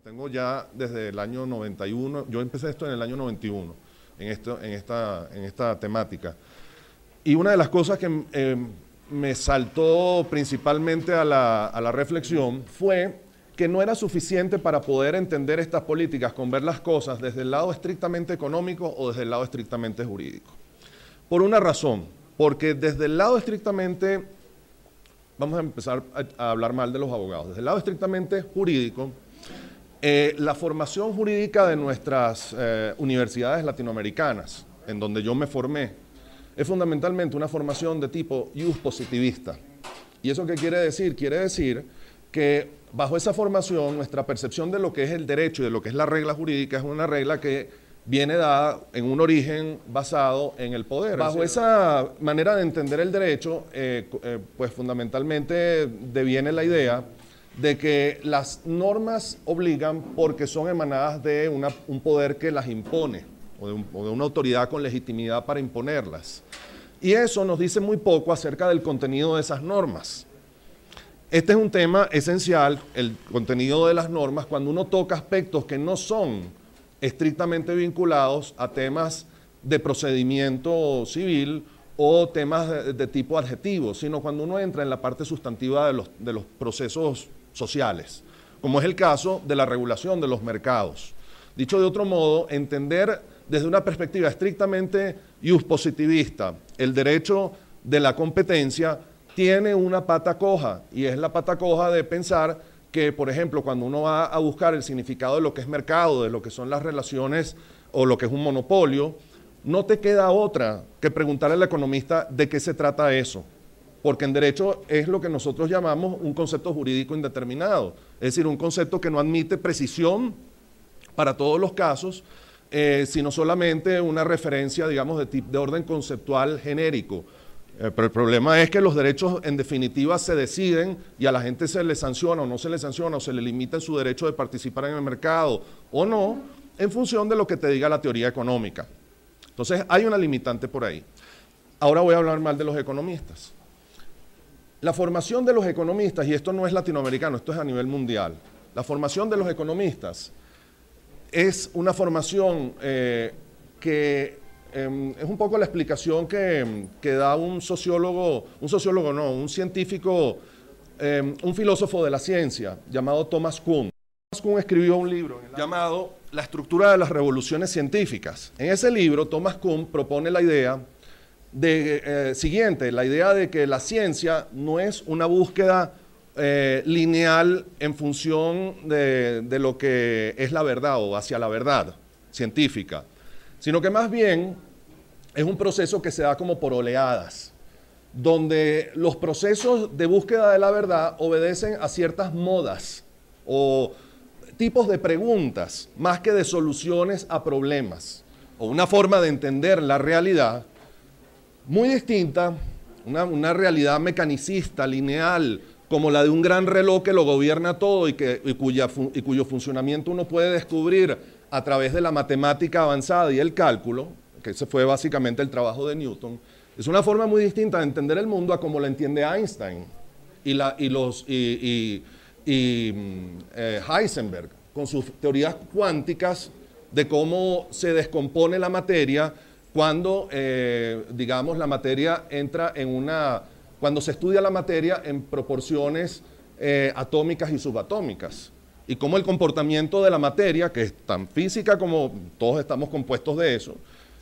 Tengo ya desde el año 91, yo empecé esto en el año 91, en esta temática. Y una de las cosas que me saltó principalmente a la reflexión fue que no era suficiente para poder entender estas políticas con ver las cosas desde el lado estrictamente económico o desde el lado estrictamente jurídico. Por una razón, porque desde el lado estrictamente, vamos a empezar a hablar mal de los abogados, desde el lado estrictamente jurídico, la formación jurídica de nuestras universidades latinoamericanas, en donde yo me formé, es fundamentalmente una formación de tipo ius positivista. ¿Y eso qué quiere decir? Quiere decir que bajo esa formación nuestra percepción de lo que es el derecho y de lo que es la regla jurídica es una regla que viene dada en un origen basado en el poder. Bajo esa manera de entender el derecho, pues fundamentalmente deviene la idea de que las normas obligan porque son emanadas de un poder que las impone o de una autoridad con legitimidad para imponerlas. Y eso nos dice muy poco acerca del contenido de esas normas. Este es un tema esencial, el contenido de las normas, cuando uno toca aspectos que no son estrictamente vinculados a temas de procedimiento civil o temas de tipo adjetivo, sino cuando uno entra en la parte sustantiva de los procesos sociales, como es el caso de la regulación de los mercados. Dicho de otro modo, entender desde una perspectiva estrictamente iuspositivista el derecho de la competencia tiene una pata coja, y es la pata coja de pensar que, por ejemplo, cuando uno va a buscar el significado de lo que es mercado, de lo que son las relaciones o lo que es un monopolio, no te queda otra que preguntarle al economista de qué se trata eso. Porque en derecho es lo que nosotros llamamos un concepto jurídico indeterminado, es decir, un concepto que no admite precisión para todos los casos, sino solamente una referencia, digamos, de orden conceptual genérico. Pero el problema es que los derechos en definitiva se deciden y a la gente se le sanciona o no se le sanciona o se le limita su derecho de participar en el mercado o no, en función de lo que te diga la teoría económica. Entonces hay una limitante por ahí. Ahora voy a hablar mal de los economistas. La formación de los economistas, y esto no es latinoamericano, esto es a nivel mundial, la formación de los economistas es una formación que es un poco la explicación que da un científico, un filósofo de la ciencia llamado Thomas Kuhn. Thomas Kuhn escribió un libro llamado La estructura de las revoluciones científicas. En ese libro, Thomas Kuhn propone la idea la idea de que la ciencia no es una búsqueda lineal en función de lo que es la verdad o hacia la verdad científica, sino que más bien es un proceso que se da como por oleadas, donde los procesos de búsqueda de la verdad obedecen a ciertas modas o tipos de preguntas, más que de soluciones a problemas, o una forma de entender la realidad muy distinta, una realidad mecanicista, lineal, como la de un gran reloj que lo gobierna todo y cuyo funcionamiento uno puede descubrir a través de la matemática avanzada y el cálculo, que ese fue básicamente el trabajo de Newton. Es una forma muy distinta de entender el mundo a como lo entiende Einstein y Heisenberg, con sus teorías cuánticas de cómo se descompone la materia cuando, digamos, la materia entra cuando se estudia la materia en proporciones atómicas y subatómicas, y cómo el comportamiento de la materia, que es tan física como todos estamos compuestos de eso,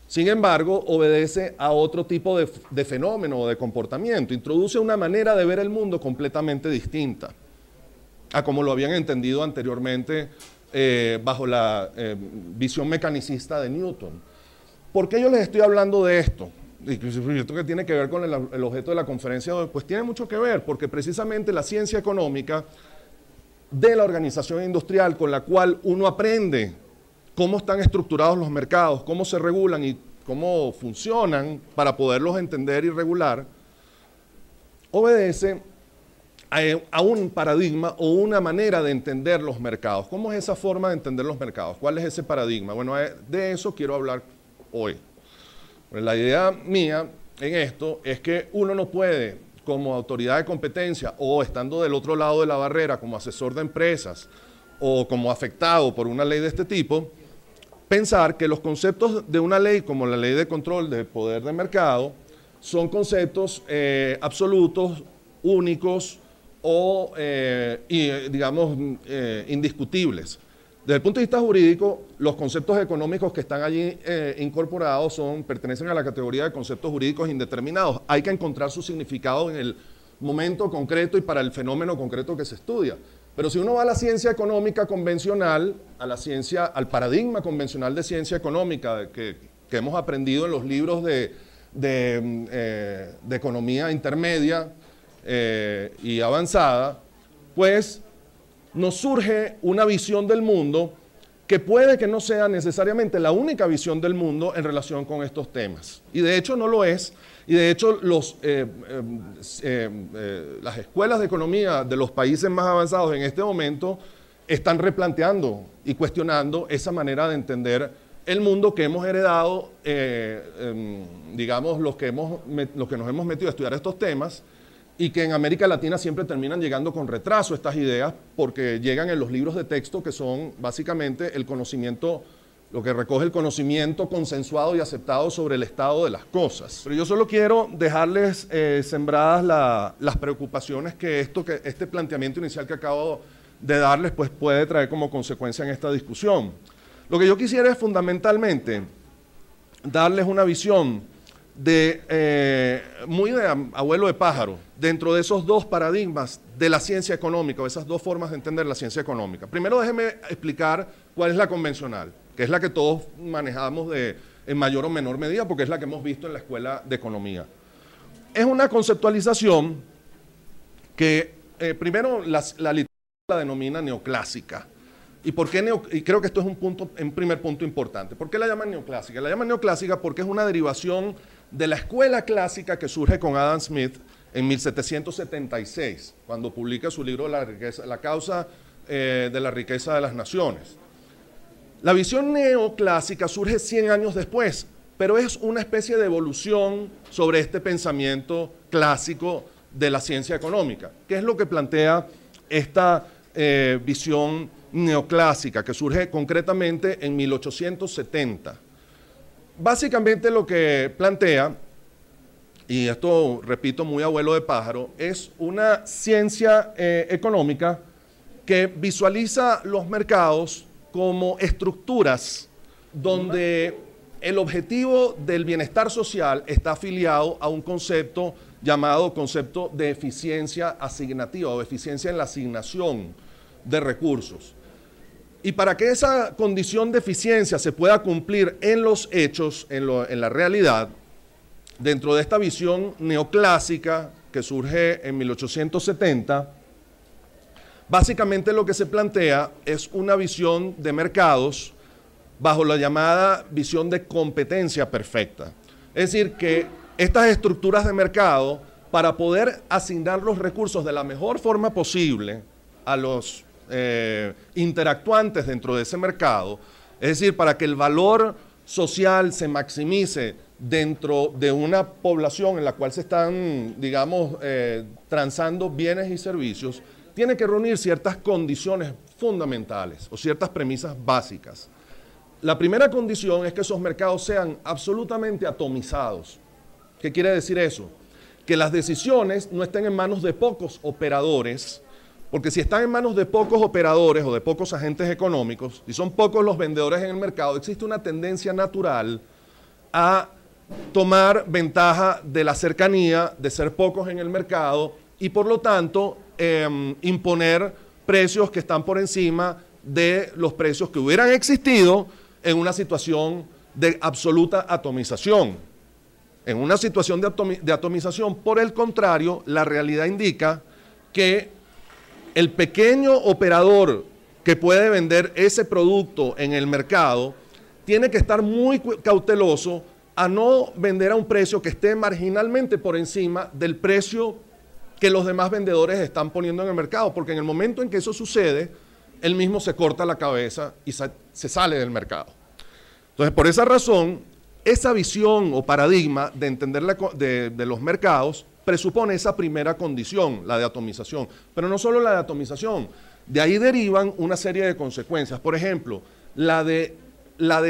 sin embargo, obedece a otro tipo de fenómeno o de comportamiento, introduce una manera de ver el mundo completamente distinta a como lo habían entendido anteriormente bajo la visión mecanicista de Newton. ¿Por qué yo les estoy hablando de esto? Y esto que tiene que ver con el objeto de la conferencia de hoy, pues tiene mucho que ver, porque precisamente la ciencia económica de la organización industrial con la cual uno aprende cómo están estructurados los mercados, cómo se regulan y cómo funcionan para poderlos entender y regular, obedece a un paradigma o una manera de entender los mercados. ¿Cómo es esa forma de entender los mercados? ¿Cuál es ese paradigma? Bueno, de eso quiero hablar hoy. La idea mía en esto es que uno no puede, como autoridad de competencia o estando del otro lado de la barrera como asesor de empresas o como afectado por una ley de este tipo, pensar que los conceptos de una ley como la ley de control de poder de mercado son conceptos absolutos, únicos o, digamos, indiscutibles. Desde el punto de vista jurídico, los conceptos económicos que están allí incorporados pertenecen a la categoría de conceptos jurídicos indeterminados. Hay que encontrar su significado en el momento concreto y para el fenómeno concreto que se estudia. Pero si uno va a la ciencia económica convencional, al paradigma convencional de ciencia económica que hemos aprendido en los libros de economía intermedia y avanzada, pues nos surge una visión del mundo que puede que no sea necesariamente la única visión del mundo en relación con estos temas. Y de hecho no lo es. Y de hecho las escuelas de economía de los países más avanzados en este momento están replanteando y cuestionando esa manera de entender el mundo que hemos heredado, digamos, los que nos hemos metido a estudiar estos temas, y que en América Latina siempre terminan llegando con retraso estas ideas porque llegan en los libros de texto que son básicamente el conocimiento, lo que recoge el conocimiento consensuado y aceptado sobre el estado de las cosas. Pero yo solo quiero dejarles sembradas las preocupaciones que este planteamiento inicial que acabo de darles pues puede traer como consecuencia en esta discusión. Lo que yo quisiera es fundamentalmente darles una visión muy de abuelo de pájaro, dentro de esos dos paradigmas de la ciencia económica, o esas dos formas de entender la ciencia económica. Primero déjeme explicar cuál es la convencional, que es la que todos manejamos en mayor o menor medida, porque es la que hemos visto en la escuela de economía. Es una conceptualización que, primero, la literatura la denomina neoclásica. ¿Y por qué y creo que esto es un primer punto importante? ¿Por qué la llaman neoclásica? La llaman neoclásica porque es una derivación de la escuela clásica que surge con Adam Smith en 1776, cuando publica su libro La causa de la riqueza de las naciones. La visión neoclásica surge 100 años después, pero es una especie de evolución sobre este pensamiento clásico de la ciencia económica. ¿Qué es lo que plantea esta visión neoclásica que surge concretamente en 1870? Básicamente lo que plantea, y esto repito muy abuelo de pájaro, es una ciencia económica que visualiza los mercados como estructuras donde el objetivo del bienestar social está afiliado a un concepto llamado concepto de eficiencia asignativa o eficiencia en la asignación de recursos. Y para que esa condición de eficiencia se pueda cumplir en los hechos, en la realidad, dentro de esta visión neoclásica que surge en 1870, básicamente lo que se plantea es una visión de mercados bajo la llamada visión de competencia perfecta. Es decir, que estas estructuras de mercado, para poder asignar los recursos de la mejor forma posible a los interactuantes dentro de ese mercado, es decir, para que el valor social se maximice dentro de una población en la cual se están, digamos, transando bienes y servicios, tiene que reunir ciertas condiciones fundamentales o ciertas premisas básicas. La primera condición es que esos mercados sean absolutamente atomizados. ¿Qué quiere decir eso? Que las decisiones no estén en manos de pocos operadores, porque si están en manos de pocos operadores o de pocos agentes económicos, y son pocos los vendedores en el mercado, existe una tendencia natural a tomar ventaja de la cercanía, de ser pocos en el mercado y por lo tanto imponer precios que están por encima de los precios que hubieran existido en una situación de absoluta atomización. En una situación de atomización, por el contrario, la realidad indica que el pequeño operador que puede vender ese producto en el mercado tiene que estar muy cauteloso a no vender a un precio que esté marginalmente por encima del precio que los demás vendedores están poniendo en el mercado, porque en el momento en que eso sucede, él mismo se corta la cabeza y se sale del mercado. Entonces, por esa razón, esa visión o paradigma de entender de los mercados presupone esa primera condición, la de atomización. Pero no solo la de atomización, De ahí derivan una serie de consecuencias. Por ejemplo, la de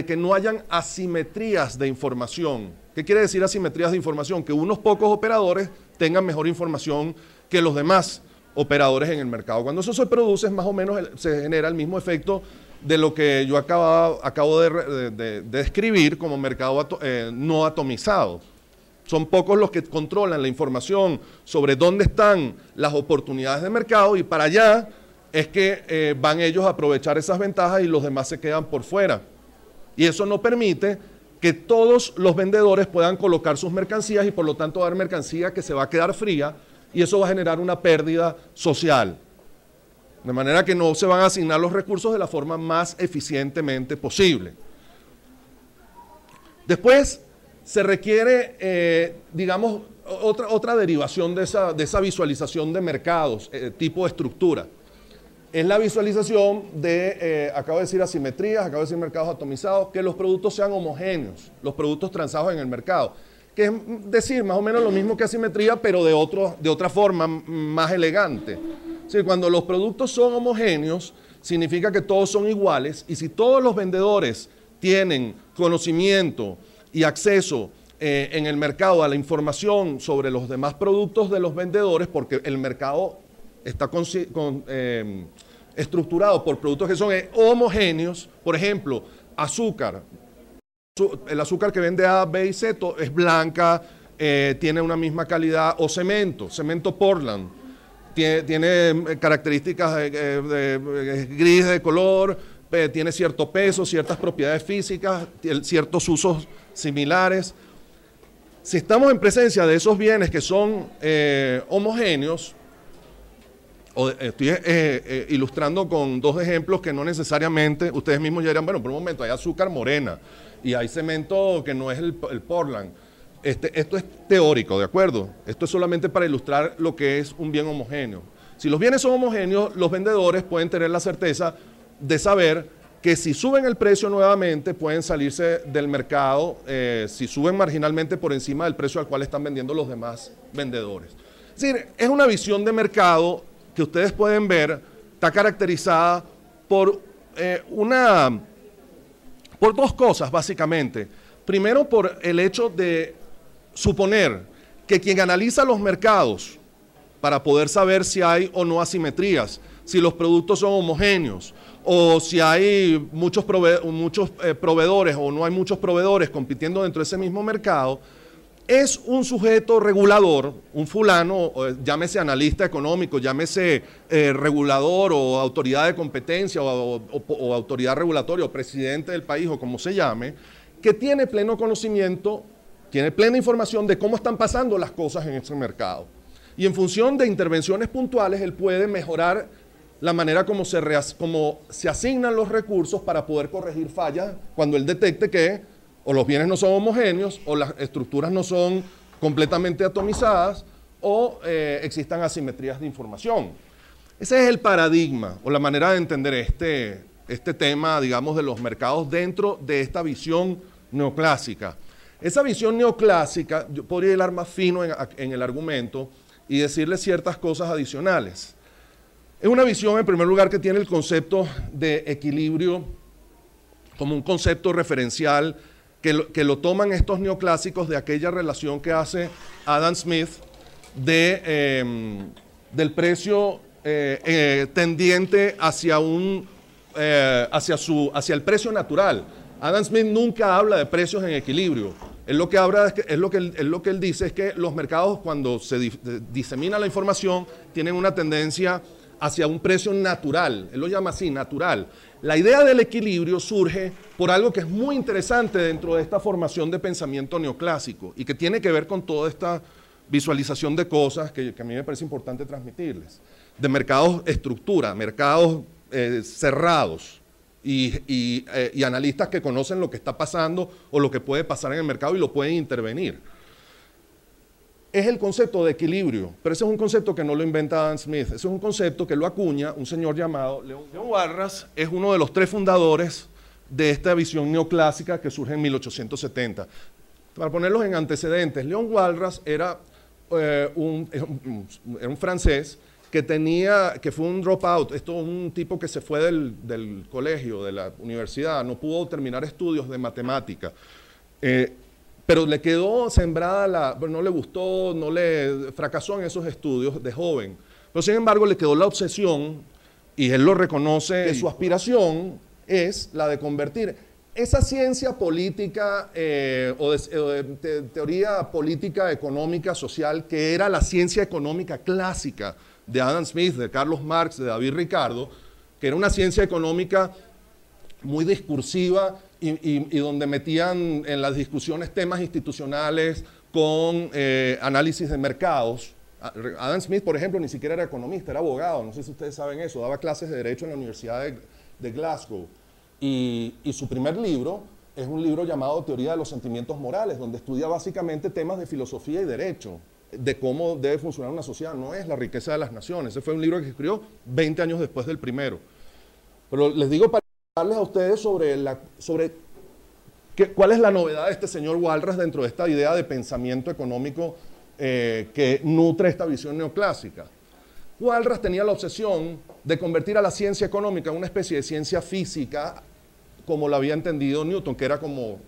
que no hayan asimetrías de información. ¿Qué quiere decir asimetrías de información? Que unos pocos operadores tengan mejor información que los demás operadores en el mercado. Cuando eso se produce, más o menos se genera el mismo efecto de lo que yo acabo de describir como mercado no atomizado. Son pocos los que controlan la información sobre dónde están las oportunidades de mercado y para allá es que van ellos a aprovechar esas ventajas y los demás se quedan por fuera. Y eso no permite que todos los vendedores puedan colocar sus mercancías y por lo tanto dar mercancía que se va a quedar fría y eso va a generar una pérdida social. De manera que no se van a asignar los recursos de la forma más eficientemente posible. Después se requiere, digamos, otra derivación de esa visualización de mercados, tipo estructura. Es la visualización de, acabo de decir asimetrías, acabo de decir mercados atomizados, que los productos sean homogéneos, los productos transados en el mercado. Que es decir, más o menos lo mismo que asimetría, pero de otra forma más elegante. Es decir, cuando los productos son homogéneos, significa que todos son iguales, y si todos los vendedores tienen conocimiento y acceso en el mercado a la información sobre los demás productos de los vendedores, porque el mercado está estructurado por productos que son homogéneos, por ejemplo, azúcar. El azúcar que vende A, B y C es blanca, tiene una misma calidad, o cemento Portland, tiene características gris de color, tiene cierto peso, ciertas propiedades físicas, ciertos usos similares. Si estamos en presencia de esos bienes que son homogéneos, estoy ilustrando con dos ejemplos que no necesariamente, ustedes mismos ya dirán, bueno, por un momento hay azúcar morena y hay cemento que no es el Portland. Esto es teórico, ¿de acuerdo? Esto es solamente para ilustrar lo que es un bien homogéneo. Si los bienes son homogéneos, los vendedores pueden tener la certeza de saber que si suben el precio nuevamente pueden salirse del mercado, si suben marginalmente por encima del precio al cual están vendiendo los demás vendedores. Es decir, es una visión de mercado que ustedes pueden ver, está caracterizada por dos cosas básicamente. Primero, por el hecho de suponer que quien analiza los mercados para poder saber si hay o no asimetrías, si los productos son homogéneos o si hay muchos proveedores o no hay muchos proveedores compitiendo dentro de ese mismo mercado, es un sujeto regulador, un fulano, llámese analista económico, llámese regulador o autoridad de competencia o autoridad regulatoria o presidente del país o como se llame, que tiene pleno conocimiento, tiene plena información de cómo están pasando las cosas en ese mercado. Y en función de intervenciones puntuales, él puede mejorar la manera como se asignan los recursos para poder corregir fallas cuando él detecte que o los bienes no son homogéneos, o las estructuras no son completamente atomizadas, o existan asimetrías de información. Ese es el paradigma, o la manera de entender este tema, digamos, de los mercados dentro de esta visión neoclásica. Esa visión neoclásica, yo podría hilar más fino en el argumento y decirle ciertas cosas adicionales. Es una visión, en primer lugar, que tiene el concepto de equilibrio como un concepto referencial que lo toman estos neoclásicos de aquella relación que hace Adam Smith del precio tendiente hacia el precio natural. Adam Smith nunca habla de precios en equilibrio. Él lo que habla es lo que él dice es que los mercados, cuando se disemina la información, tienen una tendencia hacia un precio natural. Él lo llama así, natural. La idea del equilibrio surge por algo que es muy interesante dentro de esta formación de pensamiento neoclásico y que tiene que ver con toda esta visualización de cosas que a mí me parece importante transmitirles. De mercados estructura, mercados cerrados y analistas que conocen lo que está pasando o lo que puede pasar en el mercado y lo pueden intervenir. Es el concepto de equilibrio, pero ese es un concepto que no lo inventa Adam Smith, ese es un concepto que lo acuña un señor llamado Leon Walras, es uno de los tres fundadores de esta visión neoclásica que surge en 1870. Para ponerlos en antecedentes, Leon Walras era un francés que fue un dropout, un tipo que se fue del colegio, de la universidad, no pudo terminar estudios de matemática, pero le quedó sembrada, no le gustó, fracasó en esos estudios de joven, pero sin embargo le quedó la obsesión, y él lo reconoce, que su aspiración es la de convertir esa ciencia política o de teoría política, económica, social, que era la ciencia económica clásica de Adam Smith, de Carlos Marx, de David Ricardo, que era una ciencia económica muy discursiva y donde metían en las discusiones temas institucionales con análisis de mercados. Adam Smith, por ejemplo, ni siquiera era economista, era abogado, no sé si ustedes saben eso, daba clases de Derecho en la Universidad de Glasgow. Y su primer libro es un libro llamado Teoría de los Sentimientos Morales, donde estudia básicamente temas de filosofía y derecho, de cómo debe funcionar una sociedad, no es la riqueza de las naciones. Ese fue un libro que escribió 20 años después del primero. Pero les digo para hablarles a ustedes sobre cuál es la novedad de este señor Walras dentro de esta idea de pensamiento económico que nutre esta visión neoclásica. Walras tenía la obsesión de convertir a la ciencia económica en una especie de ciencia física como la había entendido Newton, que era como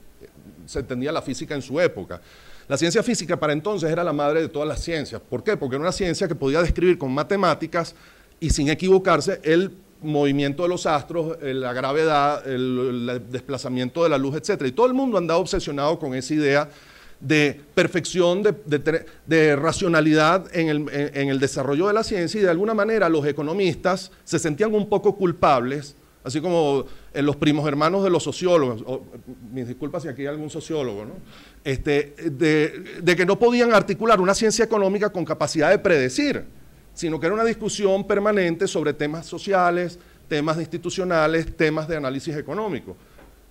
se entendía la física en su época. La ciencia física para entonces era la madre de todas las ciencias. ¿Por qué? Porque era una ciencia que podía describir con matemáticas y sin equivocarse el movimiento de los astros, la gravedad, el desplazamiento de la luz, etc. Y todo el mundo andaba obsesionado con esa idea de perfección, de racionalidad en el desarrollo de la ciencia, y de alguna manera los economistas se sentían un poco culpables, así como los primos hermanos de los sociólogos, mis disculpas si aquí hay algún sociólogo, ¿no? De que no podían articular una ciencia económica con capacidad de predecir, sino que era una discusión permanente sobre temas sociales, temas institucionales, temas de análisis económico.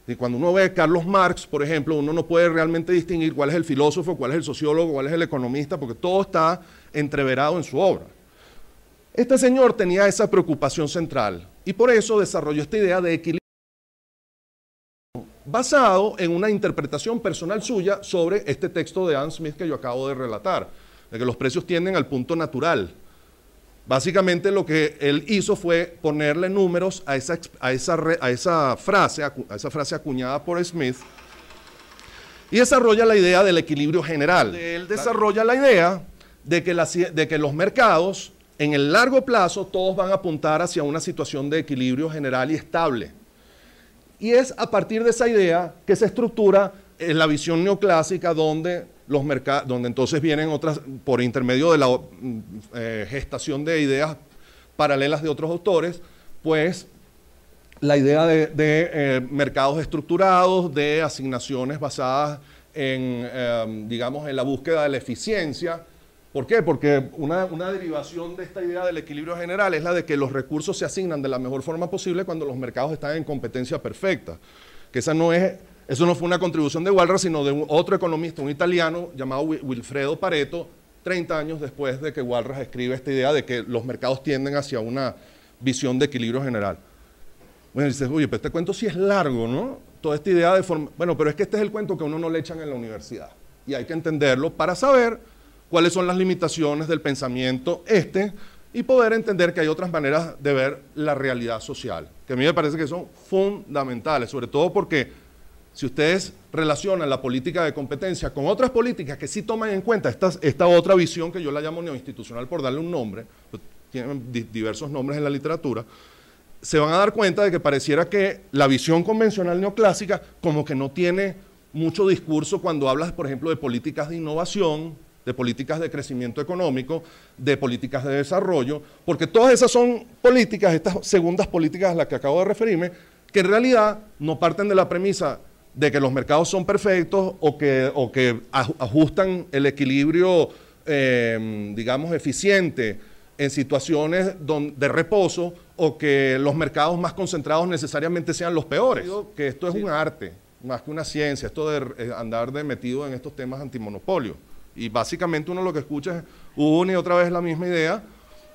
Y cuando uno ve a Carlos Marx, por ejemplo, uno no puede realmente distinguir cuál es el filósofo, cuál es el sociólogo, cuál es el economista, porque todo está entreverado en su obra. Este señor tenía esa preocupación central y por eso desarrolló esta idea de equilibrio basado en una interpretación personal suya sobre este texto de Adam Smith que yo acabo de relatar, de que los precios tienden al punto natural. Básicamente lo que él hizo fue ponerle números a esa frase acuñada por Smith y desarrolla la idea del equilibrio general. Él desarrolla la idea de que los mercados en el largo plazo todos van a apuntar hacia una situación de equilibrio general y estable. Y es a partir de esa idea que se estructura la visión neoclásica donde entonces vienen otras, por intermedio de la gestación de ideas paralelas de otros autores, pues la idea de mercados estructurados, de asignaciones basadas en, digamos, en la búsqueda de la eficiencia. ¿Por qué? Porque una derivación de esta idea del equilibrio general es la de que los recursos se asignan de la mejor forma posible cuando los mercados están en competencia perfecta. Que eso no fue una contribución de Walras, sino de otro economista, un italiano llamado Wilfredo Pareto, 30 años después de que Walras escribe esta idea de que los mercados tienden hacia una visión de equilibrio general. Bueno, dices, oye, pero este cuento sí es largo, ¿no? Toda esta idea de bueno, pero es que este es el cuento que a uno no le echan en la universidad. Y hay que entenderlo para saber cuáles son las limitaciones del pensamiento y poder entender que hay otras maneras de ver la realidad social, que a mí me parece que son fundamentales, sobre todo porque si ustedes relacionan la política de competencia con otras políticas que sí toman en cuenta esta otra visión que yo la llamo neoinstitucional por darle un nombre, pues tienen diversos nombres en la literatura, se van a dar cuenta de que pareciera que la visión convencional neoclásica como que no tiene mucho discurso cuando hablas, por ejemplo, de políticas de innovación, de políticas de crecimiento económico, de políticas de desarrollo, porque todas esas son políticas, estas segundas políticas a las que acabo de referirme, que en realidad no parten de la premisa de que los mercados son perfectos o que ajustan el equilibrio, digamos, eficiente en situaciones de reposo, o que los mercados más concentrados necesariamente sean los peores. Que esto es un arte, más que una ciencia, esto de andar metido en estos temas antimonopolio. Y básicamente uno lo que escucha es una y otra vez la misma idea,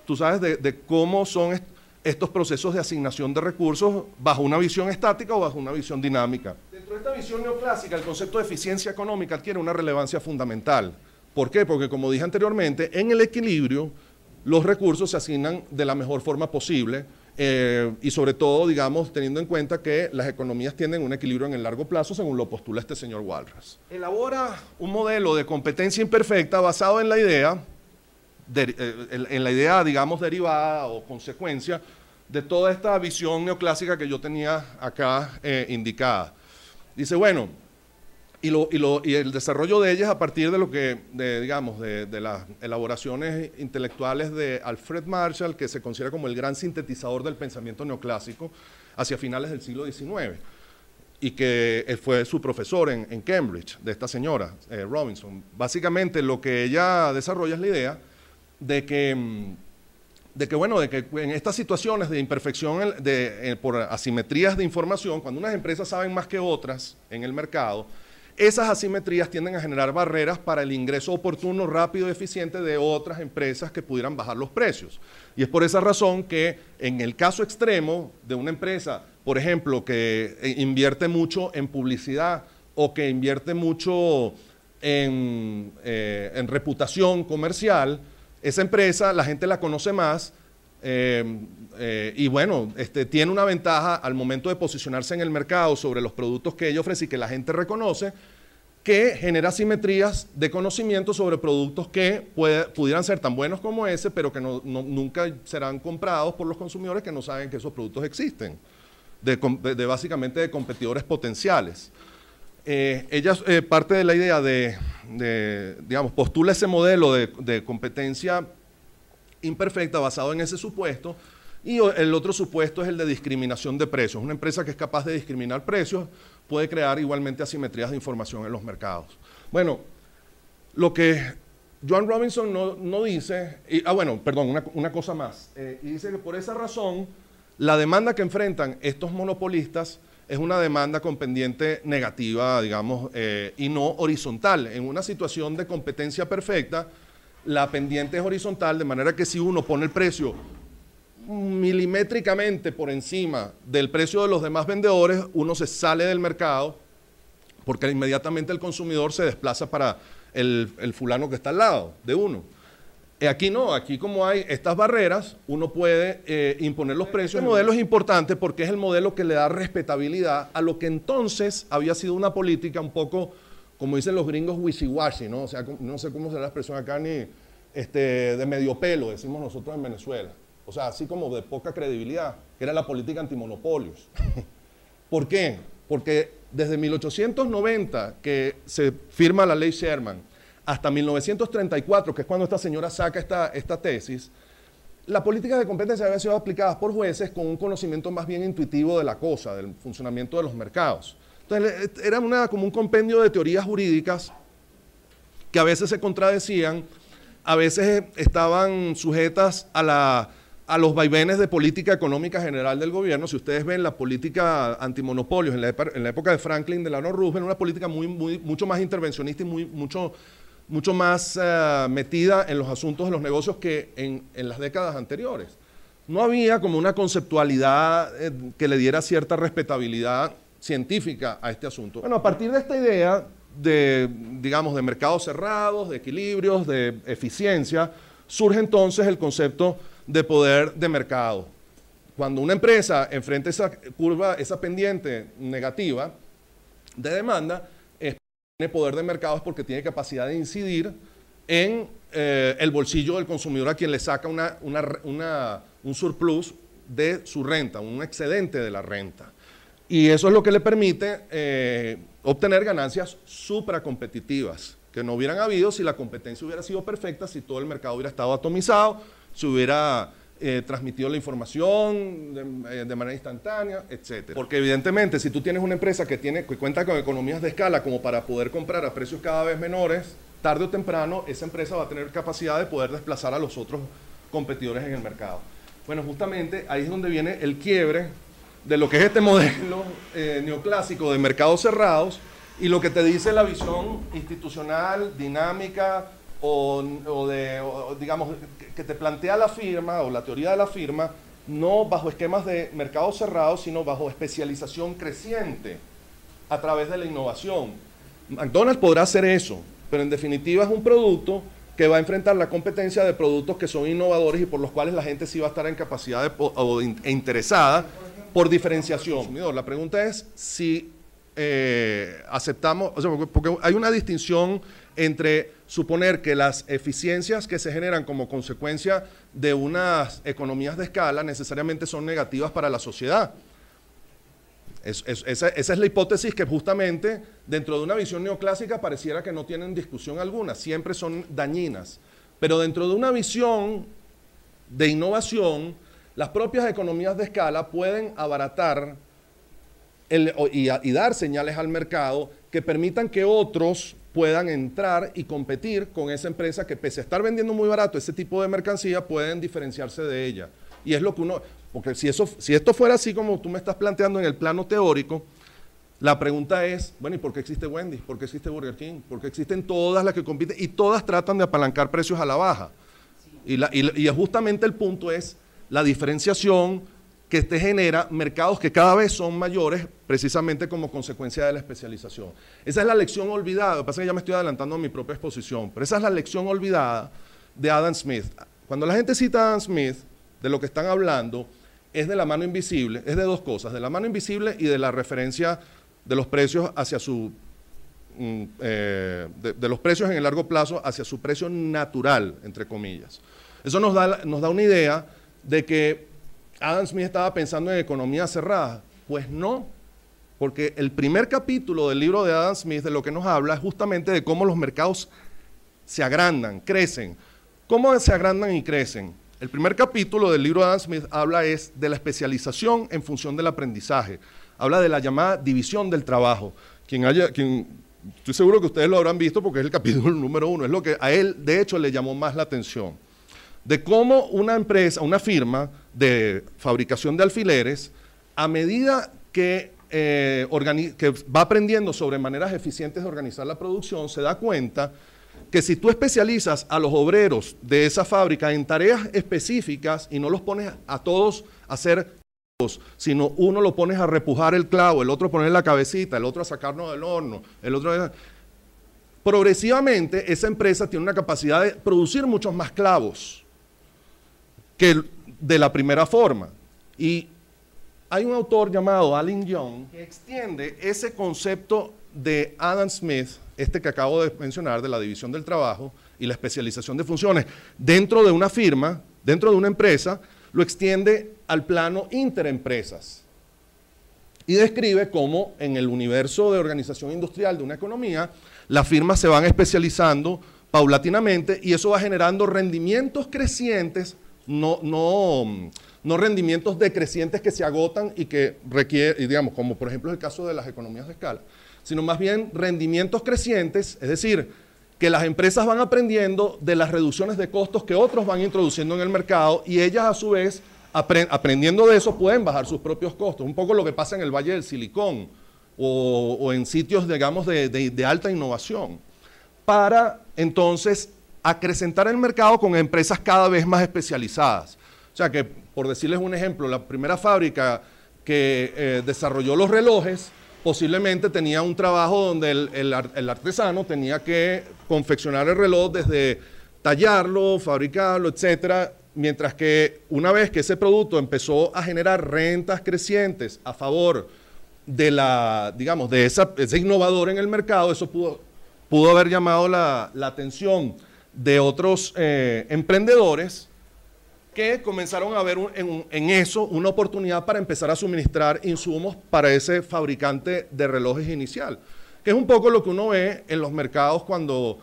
tú sabes, de cómo son estos procesos de asignación de recursos bajo una visión estática o bajo una visión dinámica. Dentro de esta visión neoclásica, el concepto de eficiencia económica adquiere una relevancia fundamental. ¿Por qué? Porque, como dije anteriormente, en el equilibrio los recursos se asignan de la mejor forma posible y sobre todo, digamos, teniendo en cuenta que las economías tienen un equilibrio en el largo plazo, según lo postula este señor Walras. Elabora un modelo de competencia imperfecta basado en la idea, digamos, derivada o consecuencia de toda esta visión neoclásica que yo tenía acá indicada. Dice, bueno, y el desarrollo de ellas a partir de lo que, digamos, de las elaboraciones intelectuales de Alfred Marshall, que se considera como el gran sintetizador del pensamiento neoclásico hacia finales del siglo XIX, y que fue su profesor en Cambridge, de esta señora, Robinson. Básicamente lo que ella desarrolla es la idea de que en estas situaciones de imperfección por asimetrías de información, cuando unas empresas saben más que otras en el mercado, esas asimetrías tienden a generar barreras para el ingreso oportuno, rápido y eficiente de otras empresas que pudieran bajar los precios. Y es por esa razón que en el caso extremo de una empresa, por ejemplo, que invierte mucho en publicidad o que invierte mucho en reputación comercial, esa empresa la gente la conoce más y bueno, tiene una ventaja al momento de posicionarse en el mercado sobre los productos que ella ofrece y que la gente reconoce, que genera simetrías de conocimiento sobre productos que pudieran ser tan buenos como ese, pero que nunca serán comprados por los consumidores que no saben que esos productos existen, básicamente de competidores potenciales. Ella parte de la idea digamos, postula ese modelo de competencia imperfecta basado en ese supuesto, y el otro supuesto es el de discriminación de precios. Una empresa que es capaz de discriminar precios puede crear igualmente asimetrías de información en los mercados. Bueno, lo que Joan Robinson no dice, una cosa más, y dice que por esa razón la demanda que enfrentan estos monopolistas es una demanda con pendiente negativa, digamos, y no horizontal. En una situación de competencia perfecta, la pendiente es horizontal, de manera que si uno pone el precio milimétricamente por encima del precio de los demás vendedores, uno se sale del mercado porque inmediatamente el consumidor se desplaza para el fulano que está al lado de uno. Aquí no, aquí como hay estas barreras, uno puede imponer los precios. El modelo es importante porque es el modelo que le da respetabilidad a lo que entonces había sido una política un poco, como dicen los gringos, wishy-washy, ¿no? O sea, no sé cómo será la expresión acá, ni de medio pelo, decimos nosotros en Venezuela. O sea, así como de poca credibilidad, que era la política antimonopolios. ¿Por qué? Porque desde 1890, que se firma la ley Sherman, hasta 1934, que es cuando esta señora saca esta tesis, la política de competencia había sido aplicada por jueces con un conocimiento más bien intuitivo de la cosa, del funcionamiento de los mercados. Entonces, era como un compendio de teorías jurídicas que a veces se contradecían, a veces estaban sujetas a los vaivenes de política económica general del gobierno. Si ustedes ven la política antimonopolios en la época de Franklin Delano Roosevelt, una política mucho más intervencionista y mucho más metida en los asuntos de los negocios que en las décadas anteriores. No había como una conceptualidad que le diera cierta respetabilidad científica a este asunto. Bueno, a partir de esta idea digamos, de mercados cerrados, de equilibrios, de eficiencia, surge entonces el concepto de poder de mercado. Cuando una empresa enfrenta esa curva, esa pendiente negativa de demanda, tiene poder de mercado es porque tiene capacidad de incidir en el bolsillo del consumidor, a quien le saca un surplus de su renta, un excedente de la renta. Y eso es lo que le permite obtener ganancias supracompetitivas, que no hubieran habido si la competencia hubiera sido perfecta, si todo el mercado hubiera estado atomizado, si hubiera transmitido la información de manera instantánea, etc. Porque evidentemente, si tú tienes una empresa que cuenta con economías de escala como para poder comprar a precios cada vez menores, tarde o temprano esa empresa va a tener capacidad de poder desplazar a los otros competidores en el mercado. Bueno, justamente ahí es donde viene el quiebre de lo que es este modelo neoclásico de mercados cerrados y lo que te dice la visión institucional, dinámica, digamos, que te plantea la firma o la teoría de la firma, no bajo esquemas de mercados cerrados, sino bajo especialización creciente a través de la innovación. McDonald's podrá hacer eso, pero en definitiva es un producto que va a enfrentar la competencia de productos que son innovadores y por los cuales la gente sí va a estar en capacidad e interesada por diferenciación. La pregunta es si aceptamos, o sea, porque hay una distinción entre suponer que las eficiencias que se generan como consecuencia de unas economías de escala necesariamente son negativas para la sociedad. Esa es la hipótesis que justamente dentro de una visión neoclásica pareciera que no tienen discusión alguna, siempre son dañinas. Pero dentro de una visión de innovación, las propias economías de escala pueden abaratar y dar señales al mercado que permitan que otros puedan entrar y competir con esa empresa que pese a estar vendiendo muy barato ese tipo de mercancía, pueden diferenciarse de ella. Y es lo que uno, porque si esto fuera así como tú me estás planteando en el plano teórico, la pregunta es, bueno, ¿y por qué existe Wendy's? ¿Por qué existe Burger King? ¿Por qué existen todas las que compiten? Y todas tratan de apalancar precios a la baja. Y justamente el punto es la diferenciación que te genera mercados que cada vez son mayores precisamente como consecuencia de la especialización. Esa es la lección olvidada, lo que pasa es que ya me estoy adelantando a mi propia exposición, pero esa es la lección olvidada de Adam Smith. Cuando la gente cita a Adam Smith, de lo que están hablando es de la mano invisible, es de dos cosas, de la mano invisible y de la referencia de los precios hacia su, de los precios en el largo plazo hacia su precio natural, entre comillas. Eso nos da una idea de que Adam Smith estaba pensando en economía cerrada. Pues no, porque el primer capítulo del libro de Adam Smith de lo que nos habla es justamente de cómo los mercados se agrandan, crecen. ¿Cómo se agrandan y crecen? El primer capítulo del libro de Adam Smith habla de la especialización en función del aprendizaje. Habla de la llamada división del trabajo. Estoy seguro que ustedes lo habrán visto porque es el capítulo número 1. Es lo que a él, de hecho, le llamó más la atención. De cómo una empresa, una firma de fabricación de alfileres, a medida que va aprendiendo sobre maneras eficientes de organizar la producción, se da cuenta que si tú especializas a los obreros de esa fábrica en tareas específicas y no los pones a todos a hacer sino uno lo pones a repujar el clavo, el otro a poner la cabecita, el otro a sacarnos del horno, el otro progresivamente esa empresa tiene una capacidad de producir muchos más clavos que de la primera forma. Y hay un autor llamado Allen Young que extiende ese concepto de Adam Smith, este que acabo de mencionar, de la división del trabajo y la especialización de funciones dentro de una firma, dentro de una empresa, lo extiende al plano interempresas y describe cómo en el universo de organización industrial de una economía, las firmas se van especializando paulatinamente y eso va generando rendimientos crecientes, no rendimientos decrecientes que se agotan y que requieren, digamos, como por ejemplo es el caso de las economías de escala, sino más bien rendimientos crecientes, es decir, que las empresas van aprendiendo de las reducciones de costos que otros van introduciendo en el mercado y ellas a su vez, aprendiendo de eso, pueden bajar sus propios costos. Un poco lo que pasa en el Valle del Silicón o en sitios, digamos, de alta innovación, para entonces acrecentar el mercado con empresas cada vez más especializadas. O sea que, por decirles un ejemplo, la primera fábrica que desarrolló los relojes posiblemente tenía un trabajo donde el artesano tenía que confeccionar el reloj desde tallarlo, fabricarlo, etcétera, mientras que una vez que ese producto empezó a generar rentas crecientes a favor de de ese innovador en el mercado, eso pudo haber llamado la atención de otros emprendedores que comenzaron a ver en eso una oportunidad para empezar a suministrar insumos para ese fabricante de relojes inicial, que es un poco lo que uno ve en los mercados cuando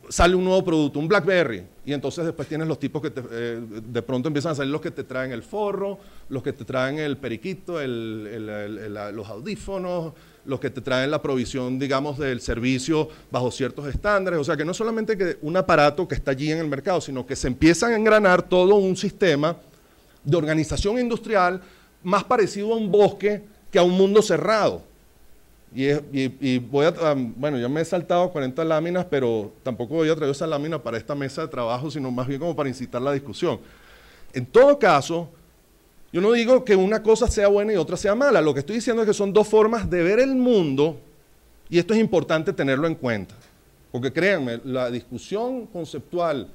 sale un nuevo producto, un BlackBerry, y entonces después tienes los tipos que de pronto empiezan a salir los que te traen el forro, los que te traen el periquito, los audífonos, los que te traen la provisión, digamos, del servicio bajo ciertos estándares. O sea, que no solamente que un aparato que está allí en el mercado, sino que se empiezan a engranar todo un sistema de organización industrial más parecido a un bosque que a un mundo cerrado. Bueno, ya me he saltado 40 láminas, pero tampoco voy a traer esa lámina para esta mesa de trabajo, sino más bien como para incitar la discusión. En todo caso, yo no digo que una cosa sea buena y otra sea mala. Lo que estoy diciendo es que son dos formas de ver el mundo y esto es importante tenerlo en cuenta. Porque créanme, la discusión conceptual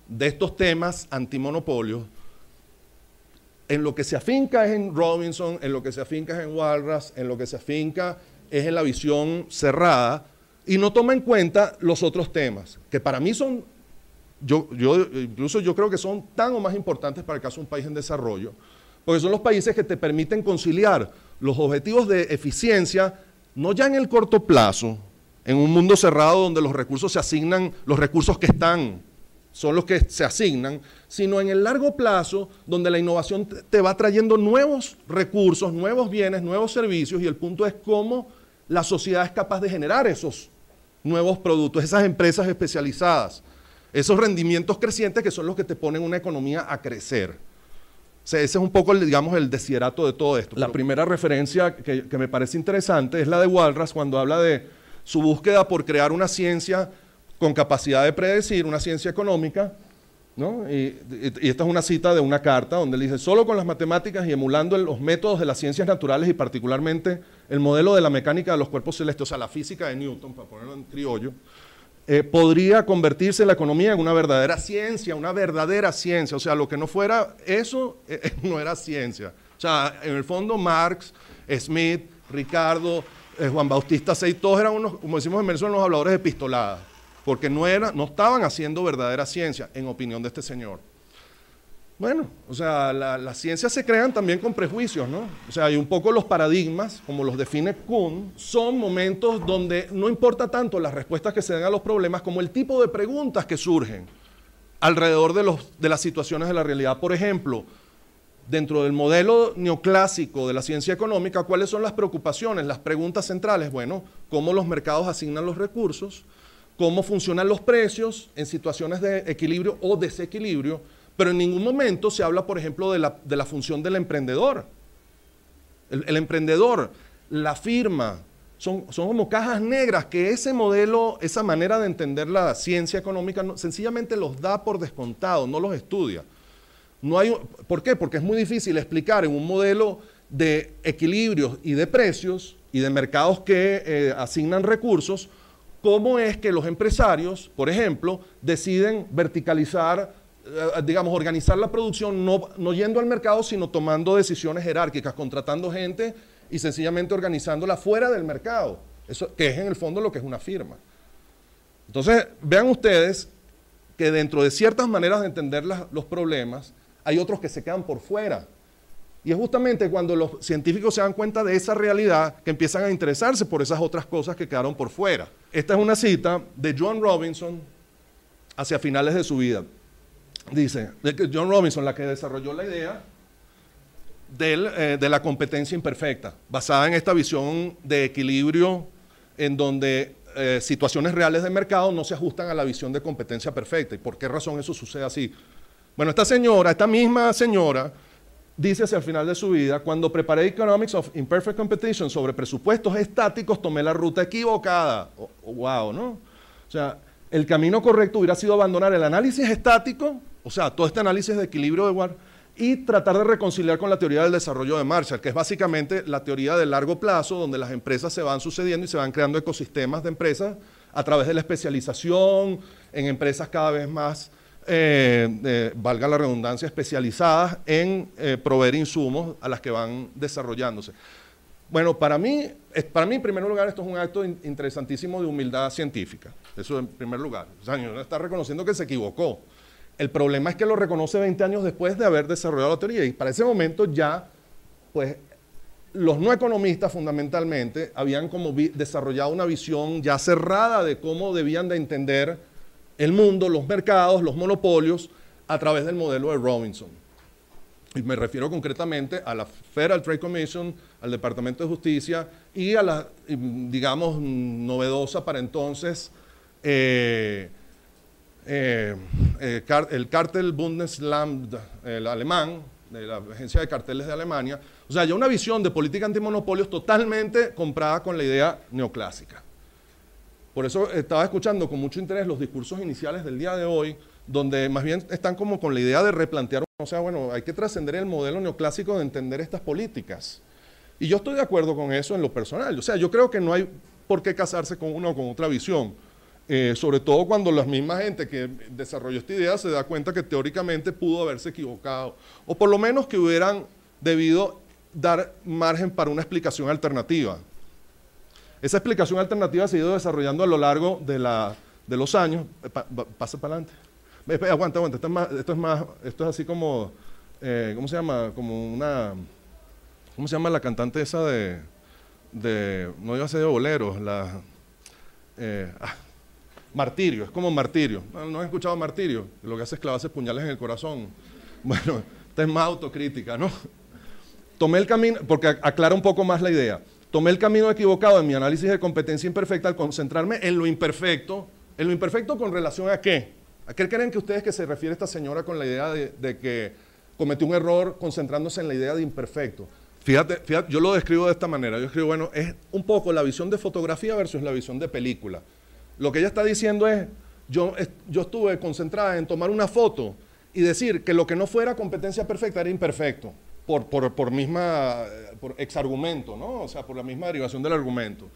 de estos temas antimonopolios, en lo que se afinca es en Robinson, en lo que se afinca es en Walras, en lo que se afinca es en la visión cerrada, y no toma en cuenta los otros temas, que para mí son, incluso yo creo que son tan o más importantes para el caso de un país en desarrollo, porque son los países que te permiten conciliar los objetivos de eficiencia, no ya en el corto plazo, en un mundo cerrado donde los recursos se asignan, los recursos que están son los que se asignan, sino en el largo plazo, donde la innovación te va trayendo nuevos recursos, nuevos bienes, nuevos servicios, y el punto es cómo la sociedad es capaz de generar esos nuevos productos, esas empresas especializadas, esos rendimientos crecientes que son los que te ponen una economía a crecer. O sea, ese es un poco, digamos, el desiderato de todo esto. La primera referencia que me parece interesante es la de Walras, cuando habla de su búsqueda por crear una ciencia con capacidad de predecir, una ciencia económica, ¿no? Y esta es una cita de una carta donde él dice: solo con las matemáticas y emulando los métodos de las ciencias naturales y particularmente el modelo de la mecánica de los cuerpos celestes, o sea, la física de Newton, para ponerlo en criollo, podría convertirse la economía en una verdadera ciencia, o sea, lo que no fuera eso no era ciencia. O sea, en el fondo Marx, Smith, Ricardo, Juan Bautista Sey, todos eran unos, como decimos en Venezuela, unos habladores de pistoladas, porque no estaban haciendo verdadera ciencia, en opinión de este señor. Bueno, o sea, las ciencias se crean también con prejuicios, ¿no? O sea, y un poco los paradigmas, como los define Kuhn, son momentos donde no importa tanto las respuestas que se den a los problemas, como el tipo de preguntas que surgen alrededor de las situaciones de la realidad. Por ejemplo, dentro del modelo neoclásico de la ciencia económica, ¿cuáles son las preocupaciones, las preguntas centrales? Bueno, ¿cómo los mercados asignan los recursos? ¿Cómo funcionan los precios en situaciones de equilibrio o desequilibrio? Pero en ningún momento se habla, por ejemplo, de la función del emprendedor. El emprendedor, la firma, son como cajas negras que ese modelo, esa manera de entender la ciencia económica, sencillamente los da por descontado, no los estudia. ¿Por qué? Porque es muy difícil explicar en un modelo de equilibrios y de precios y de mercados que asignan recursos, cómo es que los empresarios, por ejemplo, deciden verticalizar, digamos, organizar la producción, no yendo al mercado, sino tomando decisiones jerárquicas, contratando gente y sencillamente organizándola fuera del mercado, eso, que es en el fondo lo que es una firma. Entonces, vean ustedes que dentro de ciertas maneras de entender los problemas, hay otros que se quedan por fuera. Y es justamente cuando los científicos se dan cuenta de esa realidad que empiezan a interesarse por esas otras cosas que quedaron por fuera. Esta es una cita de John Robinson hacia finales de su vida. Dice, John Robinson, la que desarrolló la idea de la competencia imperfecta, basada en esta visión de equilibrio en donde situaciones reales de mercado no se ajustan a la visión de competencia perfecta. ¿Y por qué razón eso sucede así? Bueno, esta misma señora, dice hacia el final de su vida: cuando preparé Economics of Imperfect Competition sobre presupuestos estáticos, tomé la ruta equivocada. Wow, ¿no? O sea, el camino correcto hubiera sido abandonar el análisis estático, o sea, todo este análisis de equilibrio de Ward, y tratar de reconciliar con la teoría del desarrollo de Marshall, que es básicamente la teoría de largo plazo, donde las empresas se van sucediendo y se van creando ecosistemas de empresas a través de la especialización en empresas cada vez más, valga la redundancia, especializadas en proveer insumos a las que van desarrollándose. Bueno, para mí, en primer lugar, esto es un acto interesantísimo de humildad científica. Eso en primer lugar. O sea, uno está reconociendo que se equivocó. El problema es que lo reconoce 20 años después de haber desarrollado la teoría, y para ese momento ya, pues, los no economistas fundamentalmente habían como desarrollado una visión ya cerrada de cómo debían de entender el mundo, los mercados, los monopolios, a través del modelo de Robinson. Y me refiero concretamente a la Federal Trade Commission, al Departamento de Justicia y a la, digamos, novedosa para entonces, el Kartellbundesamt, el alemán, de la Agencia de Carteles de Alemania. O sea, ya una visión de política antimonopolios totalmente comprada con la idea neoclásica. Por eso estaba escuchando con mucho interés los discursos iniciales del día de hoy, donde más bien están como con la idea de replantear, o sea, bueno, hay que trascender el modelo neoclásico de entender estas políticas. Y yo estoy de acuerdo con eso en lo personal. O sea, yo creo que no hay por qué casarse con una o con otra visión. sobre todo cuando la misma gente que desarrolló esta idea se da cuenta que teóricamente pudo haberse equivocado, o por lo menos que hubieran debido dar margen para una explicación alternativa. Esa explicación alternativa se ha ido desarrollando a lo largo de los años. Pasa para adelante. Aguanta, esto es así como, ¿cómo se llama? Como una, ¿cómo se llama la cantante esa no iba a ser de boleros, Martirio, es como Martirio. ¿No has escuchado Martirio? Lo que hace es clavarse puñales en el corazón. Bueno, esta es más autocrítica, ¿no? Tomé el camino, porque aclara un poco más la idea, tomé el camino equivocado en mi análisis de competencia imperfecta al concentrarme en lo imperfecto con relación a qué. ¿A qué creen que ustedes que se refiere esta señora con la idea de que cometió un error concentrándose en la idea de imperfecto? Fíjate, yo lo describo de esta manera, yo escribo, bueno, es un poco la visión de fotografía versus la visión de película. Lo que ella está diciendo es, yo estuve concentrada en tomar una foto y decir que lo que no fuera competencia perfecta era imperfecto, por exargumento, ¿no? O sea, por la misma derivación del argumento.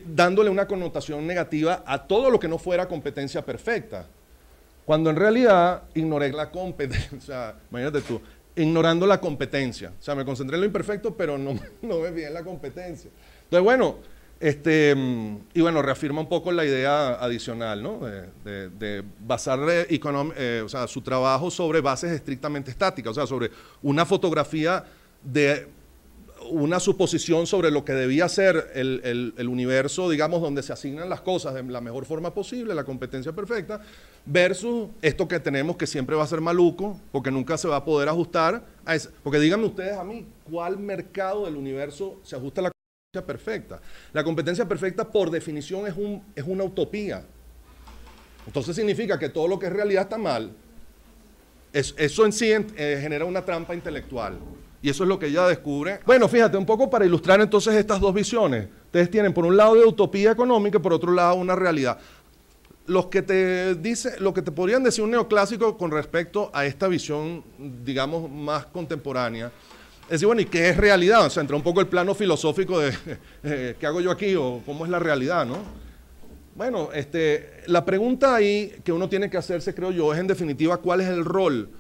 Dándole una connotación negativa a todo lo que no fuera competencia perfecta. Cuando en realidad ignoré la competencia, o sea, imagínate tú, ignorando la competencia. O sea, me concentré en lo imperfecto, pero no me vi en la competencia. Entonces, bueno, y bueno, reafirma un poco la idea adicional, ¿no? De basar o sea, su trabajo sobre bases estrictamente estáticas, o sea, sobre una fotografía de una suposición sobre lo que debía ser el universo, digamos, donde se asignan las cosas de la mejor forma posible, la competencia perfecta, versus esto que tenemos que siempre va a ser maluco, porque nunca se va a poder ajustar a eso. Porque díganme ustedes a mí, ¿cuál mercado del universo se ajusta a la competencia perfecta? La competencia perfecta, por definición, es una utopía. Entonces significa que todo lo que es realidad está mal. Eso en sí genera una trampa intelectual. Y eso es lo que ella descubre. Bueno, fíjate, un poco para ilustrar entonces estas dos visiones. Ustedes tienen por un lado de utopía económica y por otro lado una realidad. Lo que te podrían decir un neoclásico con respecto a esta visión, digamos, más contemporánea, es decir, bueno, ¿y qué es realidad? O sea, entra un poco el plano filosófico de ¿qué hago yo aquí? O ¿cómo es la realidad, no? Bueno, la pregunta ahí que uno tiene que hacerse, creo yo, es en definitiva, ¿cuál es el rol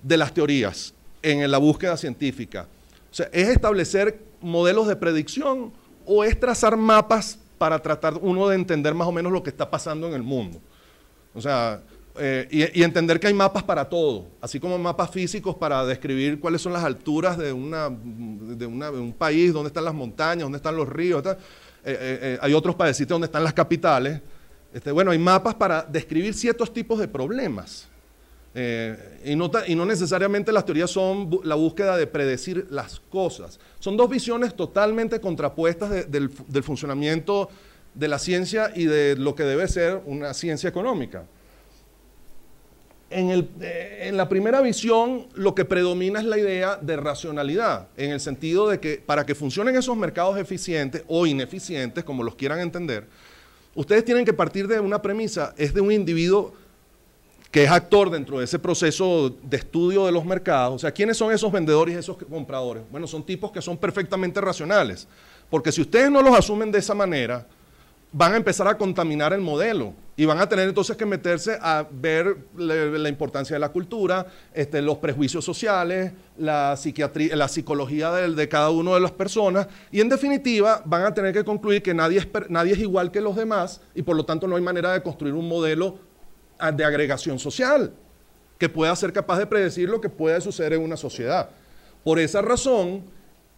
de las teorías en la búsqueda científica? O sea, ¿es establecer modelos de predicción o es trazar mapas para tratar uno de entender más o menos lo que está pasando en el mundo? O sea, y entender que hay mapas para todo, así como mapas físicos para describir cuáles son las alturas de un país, dónde están las montañas, dónde están los ríos, hay otros para decirte dónde están las capitales. Bueno, hay mapas para describir ciertos tipos de problemas. Y no necesariamente las teorías son la búsqueda de predecir las cosas. Son dos visiones totalmente contrapuestas del funcionamiento de la ciencia y de lo que debe ser una ciencia económica. En la primera visión, lo que predomina es la idea de racionalidad, en el sentido de que para que funcionen esos mercados eficientes o ineficientes, como los quieran entender, ustedes tienen que partir de una premisa, es de un individuo que es actor dentro de ese proceso de estudio de los mercados. O sea, ¿quiénes son esos vendedores y esos compradores? Bueno, son tipos que son perfectamente racionales, porque si ustedes no los asumen de esa manera, van a empezar a contaminar el modelo y van a tener entonces que meterse a ver la importancia de la cultura, los prejuicios sociales, la psiquiatría, la psicología de cada una de las personas, y en definitiva van a tener que concluir que nadie es igual que los demás y por lo tanto no hay manera de construir un modelo de agregación social que pueda ser capaz de predecir lo que puede suceder en una sociedad. Por esa razón,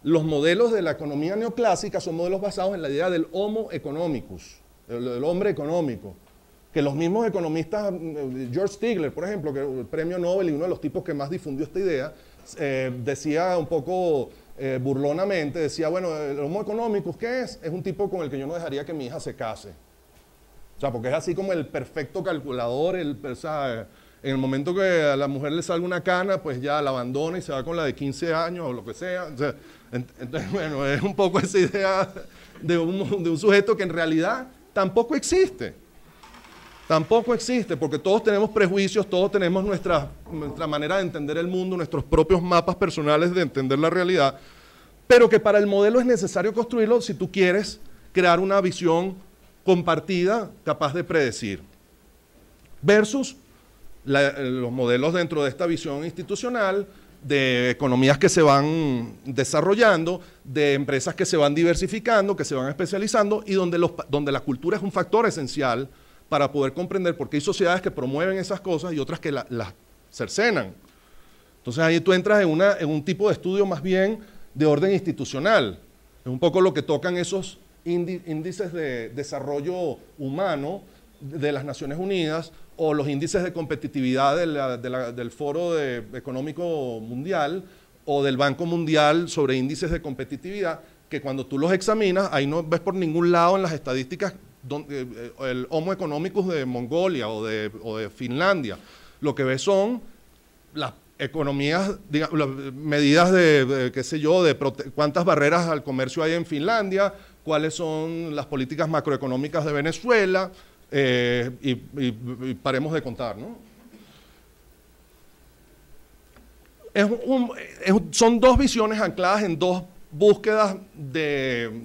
los modelos de la economía neoclásica son modelos basados en la idea del homo economicus, del hombre económico, que los mismos economistas, George Stigler, por ejemplo, que es el premio Nobel y uno de los tipos que más difundió esta idea, decía un poco burlonamente, decía, bueno, el homo economicus, ¿qué es? Es un tipo con el que yo no dejaría que mi hija se case. O sea, porque es así como el perfecto calculador, o sea, en el momento que a la mujer le salga una cana, pues ya la abandona y se va con la de 15 años o lo que sea. O sea, entonces, bueno, es un poco esa idea de un sujeto que en realidad tampoco existe. Tampoco existe, porque todos tenemos prejuicios, todos tenemos nuestra manera de entender el mundo, nuestros propios mapas personales de entender la realidad, pero que para el modelo es necesario construirlo si tú quieres crear una visión compartida capaz de predecir. Versus los modelos dentro de esta visión institucional de economías que se van desarrollando, de empresas que se van diversificando, que se van especializando y donde la cultura es un factor esencial para poder comprender por qué hay sociedades que promueven esas cosas y otras que las cercenan. Entonces ahí tú entras en un tipo de estudio más bien de orden institucional. Es un poco lo que tocan esos índices de desarrollo humano de las Naciones Unidas o los índices de competitividad del Foro Económico Mundial o del Banco Mundial sobre índices de competitividad, que cuando tú los examinas, ahí no ves por ningún lado en las estadísticas el Homo economicus de Mongolia o de Finlandia. Lo que ves son las economías, digamos, las medidas qué sé yo, cuántas barreras al comercio hay en Finlandia, cuáles son las políticas macroeconómicas de Venezuela, y paremos de contar, ¿no? Son dos visiones ancladas en dos búsquedas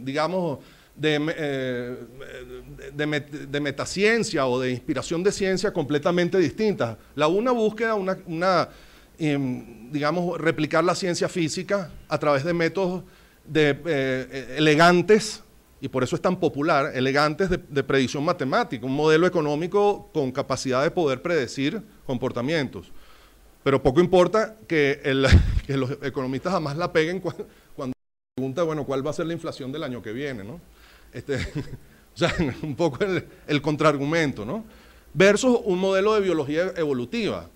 digamos, de metaciencia o de inspiración de ciencia completamente distintas. La una búsqueda, digamos, replicar la ciencia física a través de métodos elegantes, y por eso es tan popular, elegantes de predicción matemática, un modelo económico con capacidad de poder predecir comportamientos. Pero poco importa que los economistas jamás la peguen cuando pregunta, bueno, ¿cuál va a ser la inflación del año que viene, ¿no? O sea, un poco el contraargumento, ¿no? Versus un modelo de biología evolutiva,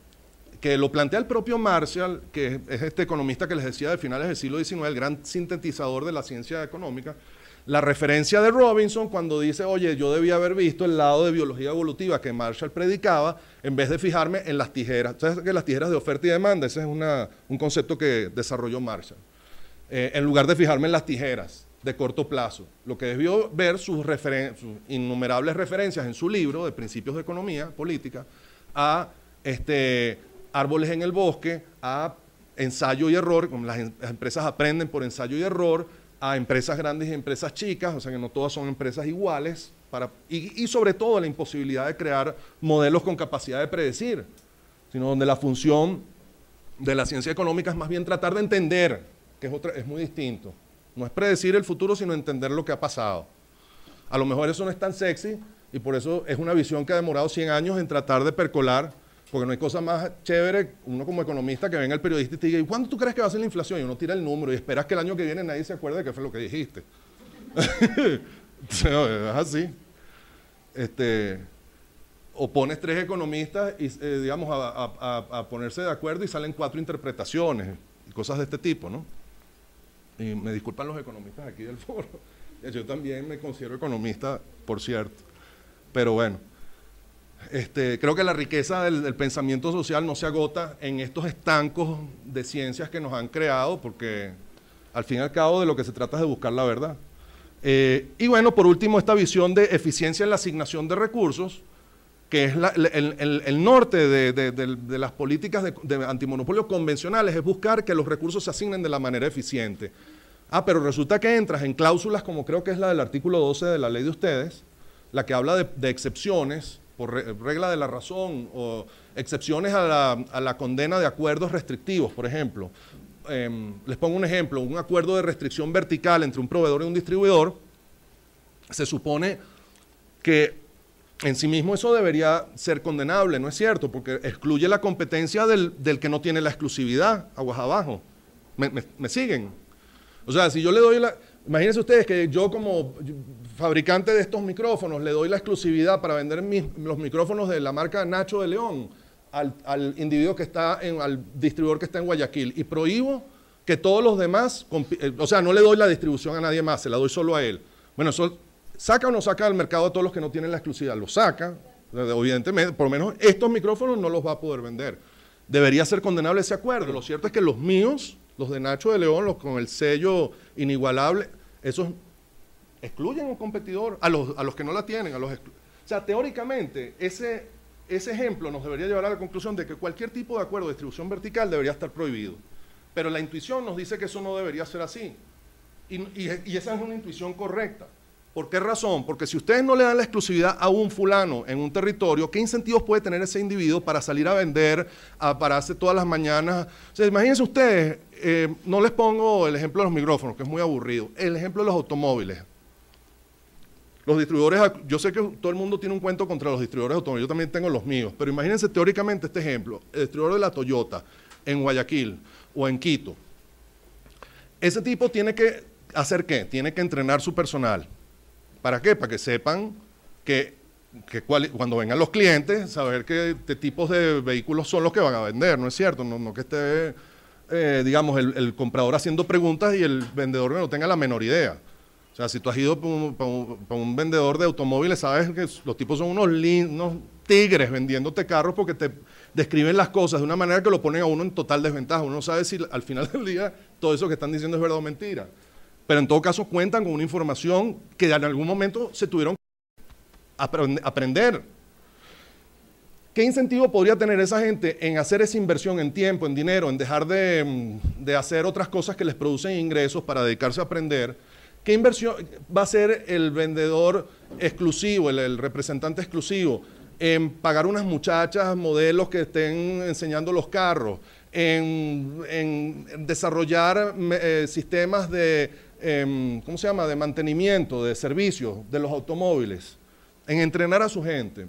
que lo plantea el propio Marshall, que es este economista que les decía de finales del siglo XIX, el gran sintetizador de la ciencia económica. La referencia de Robinson cuando dice, oye, yo debía haber visto el lado de biología evolutiva que Marshall predicaba, en vez de fijarme en las tijeras. ¿Sabes que las tijeras de oferta y demanda? Ese es un concepto que desarrolló Marshall. En lugar de fijarme en las tijeras de corto plazo. Lo que debió ver sus innumerables referencias en su libro de Principios de Economía Política a árboles en el bosque, a ensayo y error, como las empresas aprenden por ensayo y error, a empresas grandes y empresas chicas, o sea que no todas son empresas iguales, y sobre todo la imposibilidad de crear modelos con capacidad de predecir, sino donde la función de la ciencia económica es más bien tratar de entender, que es muy distinto. No es predecir el futuro, sino entender lo que ha pasado. A lo mejor eso no es tan sexy, y por eso es una visión que ha demorado 100 años en tratar de percolar, porque no hay cosa más chévere, uno como economista, que venga el periodista y te diga, ¿y cuándo tú crees que va a ser la inflación? Y uno tira el número y esperas que el año que viene nadie se acuerde de qué fue lo que dijiste. Es así. O pones 3 economistas y, digamos, a ponerse de acuerdo y salen 4 interpretaciones y cosas de este tipo, ¿no? Y me disculpan los economistas aquí del foro. Yo también me considero economista, por cierto. Pero bueno. Creo que la riqueza del pensamiento social no se agota en estos estancos de ciencias que nos han creado, porque al fin y al cabo de lo que se trata es de buscar la verdad. Y bueno, por último, esta visión de eficiencia en la asignación de recursos, que es el norte de las políticas de antimonopolio convencionales, es buscar que los recursos se asignen de la manera eficiente. Pero resulta que entras en cláusulas como creo que es la del artículo 12 de la ley de ustedes, la que habla de excepciones, por regla de la razón, o excepciones a la condena de acuerdos restrictivos, por ejemplo. Les pongo un ejemplo, un acuerdo de restricción vertical entre un proveedor y un distribuidor, se supone que en sí mismo eso debería ser condenable, ¿no es cierto? Porque excluye la competencia del que no tiene la exclusividad, aguas abajo. ¿Me siguen? O sea, si yo le doy imagínense ustedes que yo como fabricante de estos micrófonos le doy la exclusividad para vender los micrófonos de la marca Nacho de León al individuo que está al distribuidor que está en Guayaquil, y prohíbo que todos los demás, o sea, no le doy la distribución a nadie más, se la doy solo a él. Bueno, eso saca o no saca al mercado a todos los que no tienen la exclusividad, lo saca, evidentemente, por lo menos estos micrófonos no los va a poder vender. Debería ser condenable ese acuerdo. Lo cierto es que los míos, los de Nacho de León, los con el sello inigualable, esos excluyen a un competidor, a los que no la tienen, o sea, teóricamente, ese ejemplo nos debería llevar a la conclusión de que cualquier tipo de acuerdo de distribución vertical debería estar prohibido. Pero la intuición nos dice que eso no debería ser así. Y esa es una intuición correcta. ¿Por qué razón? Porque si ustedes no le dan la exclusividad a un fulano en un territorio, ¿qué incentivos puede tener ese individuo para salir a vender, a pararse todas las mañanas? O sea, imagínense ustedes, no les pongo el ejemplo de los micrófonos, que es muy aburrido, el ejemplo de los automóviles. Los distribuidores, yo sé que todo el mundo tiene un cuento contra los distribuidores de automóviles, yo también tengo los míos, pero imagínense teóricamente este ejemplo, el distribuidor de la Toyota en Guayaquil o en Quito. Ese tipo tiene que hacer ¿qué? Tiene que entrenar su personal. ¿Para qué? Para que sepan cuando vengan los clientes, saber qué tipos de vehículos son los que van a vender, ¿no es cierto? No que esté, digamos, el comprador haciendo preguntas y el vendedor no tenga la menor idea. O sea, si tú has ido para un vendedor de automóviles, sabes que los tipos son unos tigres vendiéndote carros porque te describen las cosas de una manera que lo ponen a uno en total desventaja. Uno no sabe si al final del día todo eso que están diciendo es verdad o mentira. Pero en todo caso cuentan con una información que en algún momento se tuvieron que aprender. ¿Qué incentivo podría tener esa gente en hacer esa inversión en tiempo, en dinero, en dejar de hacer otras cosas que les producen ingresos para dedicarse a aprender? ¿Qué inversión va a hacer el vendedor exclusivo, el representante exclusivo, en pagar unas muchachas, modelos que estén enseñando los carros, en desarrollar sistemas de ¿cómo se llama?, de mantenimiento, de servicios de los automóviles, en entrenar a su gente,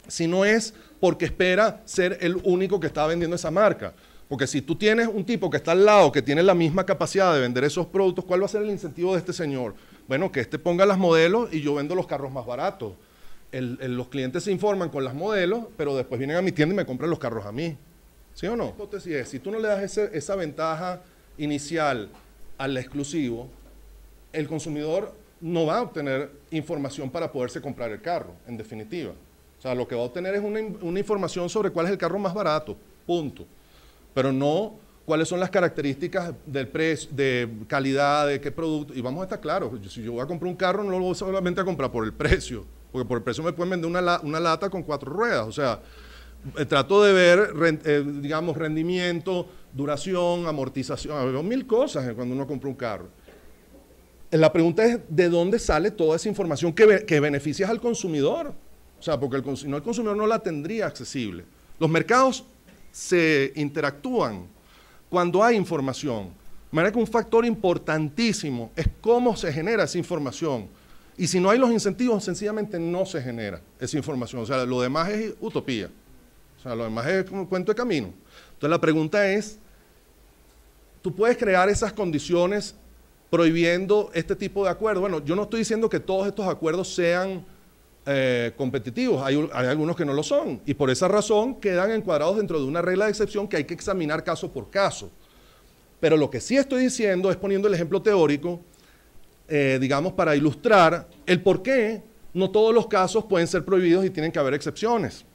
si no es porque espera ser el único que está vendiendo esa marca? Porque si tú tienes un tipo que está al lado, que tiene la misma capacidad de vender esos productos, ¿cuál va a ser el incentivo de este señor? Bueno, que este ponga las modelos y yo vendo los carros más baratos. Los clientes se informan con las modelos, pero después vienen a mi tienda y me compran los carros a mí. ¿Sí o no? La hipótesis es, si tú no le das esa ventaja inicial al exclusivo, el consumidor no va a obtener información para poderse comprar el carro, en definitiva. O sea, lo que va a obtener es una información sobre cuál es el carro más barato, punto. Pero no cuáles son las características del precio, de calidad, de qué producto. Y vamos a estar claros, si yo voy a comprar un carro, no lo voy solamente a comprar por el precio, porque por el precio me pueden vender una lata con 4 ruedas. O sea, trato de ver, digamos, rendimiento, duración, amortización, veo 1000 cosas cuando uno compra un carro. La pregunta es, ¿de dónde sale toda esa información que beneficia al consumidor? O sea, porque el consumidor no la tendría accesible. Los mercados se interactúan cuando hay información. De manera que un factor importantísimo es cómo se genera esa información. Y si no hay los incentivos, sencillamente no se genera esa información. O sea, lo demás es utopía. O sea, lo demás es como un cuento de camino. Entonces la pregunta es, ¿tú puedes crear esas condiciones prohibiendo este tipo de acuerdos? Bueno, yo no estoy diciendo que todos estos acuerdos sean competitivos, hay algunos que no lo son, y por esa razón quedan encuadrados dentro de una regla de excepción que hay que examinar caso por caso. Pero lo que sí estoy diciendo es poniendo el ejemplo teórico, digamos, para ilustrar el por qué no todos los casos pueden ser prohibidos y tienen que haber excepciones.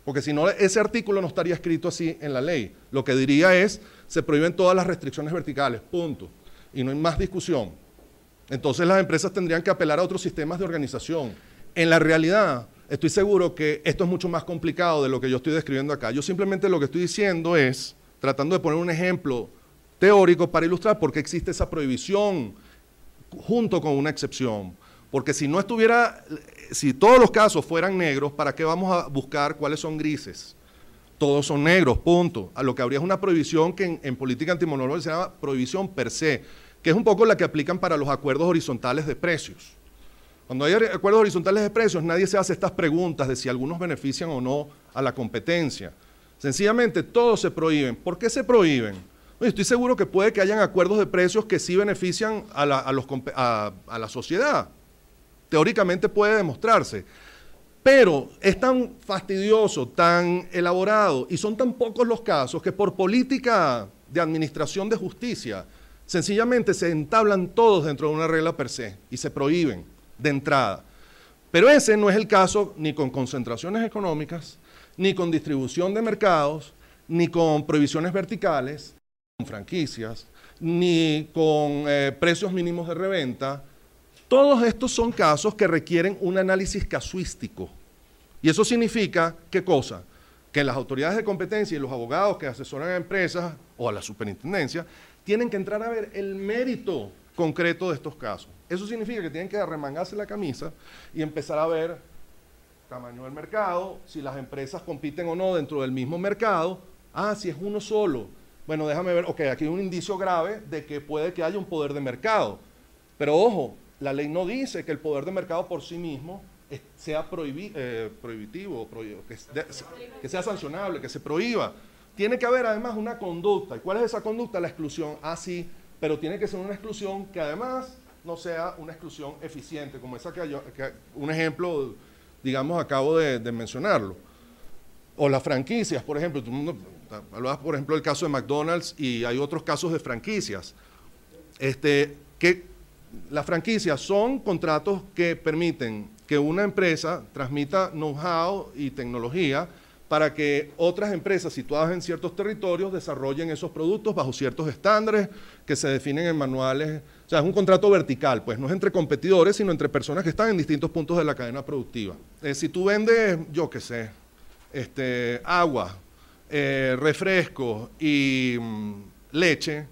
Porque si no, ese artículo no estaría escrito así en la ley. Lo que diría es, se prohíben todas las restricciones verticales, punto. Y no hay más discusión. Entonces las empresas tendrían que apelar a otros sistemas de organización. En la realidad, estoy seguro que esto es mucho más complicado de lo que yo estoy describiendo acá. Yo simplemente lo que estoy diciendo es, tratando de poner un ejemplo teórico para ilustrar por qué existe esa prohibición junto con una excepción. Porque si no estuviera, si todos los casos fueran negros, ¿para qué vamos a buscar cuáles son grises? Todos son negros, punto. A lo que habría es una prohibición que en política antimonopólica se llama prohibición per se, que es un poco la que aplican para los acuerdos horizontales de precios. Cuando hay acuerdos horizontales de precios, nadie se hace estas preguntas de si algunos benefician o no a la competencia. Sencillamente, todos se prohíben. ¿Por qué se prohíben? Oye, estoy seguro que puede que hayan acuerdos de precios que sí benefician a la sociedad. Teóricamente puede demostrarse. Pero es tan fastidioso, tan elaborado, y son tan pocos los casos que por política de administración de justicia, sencillamente se entablan todos dentro de una regla per se y se prohíben de entrada. Pero ese no es el caso ni con concentraciones económicas, ni con distribución de mercados, ni con prohibiciones verticales, con franquicias, ni con precios mínimos de reventa. Todos estos son casos que requieren un análisis casuístico. Y eso significa, ¿qué cosa? Que las autoridades de competencia y los abogados que asesoran a empresas o a la superintendencia tienen que entrar a ver el mérito concreto de estos casos. Eso significa que tienen que arremangarse la camisa y empezar a ver tamaño del mercado, si las empresas compiten o no dentro del mismo mercado. Ah, si es uno solo. Bueno, déjame ver, ok, aquí hay un indicio grave de que puede que haya un poder de mercado. Pero ojo, la ley no dice que el poder de mercado por sí mismo sea prohibitivo, que sea sancionable, que se prohíba. Tiene que haber además una conducta. ¿Y cuál es esa conducta? La exclusión. Ah, sí, pero tiene que ser una exclusión que además no sea una exclusión eficiente, como esa que un ejemplo, digamos, acabo de mencionarlo. O las franquicias, por ejemplo. Todo el mundo hablabas, por ejemplo, del caso de McDonald's y hay otros casos de franquicias. Que las franquicias son contratos que permiten que una empresa transmita know-how y tecnología para que otras empresas situadas en ciertos territorios desarrollen esos productos bajo ciertos estándares que se definen en manuales. O sea, es un contrato vertical, pues no es entre competidores, sino entre personas que están en distintos puntos de la cadena productiva. Si tú vendes, yo qué sé, agua, refrescos y leche,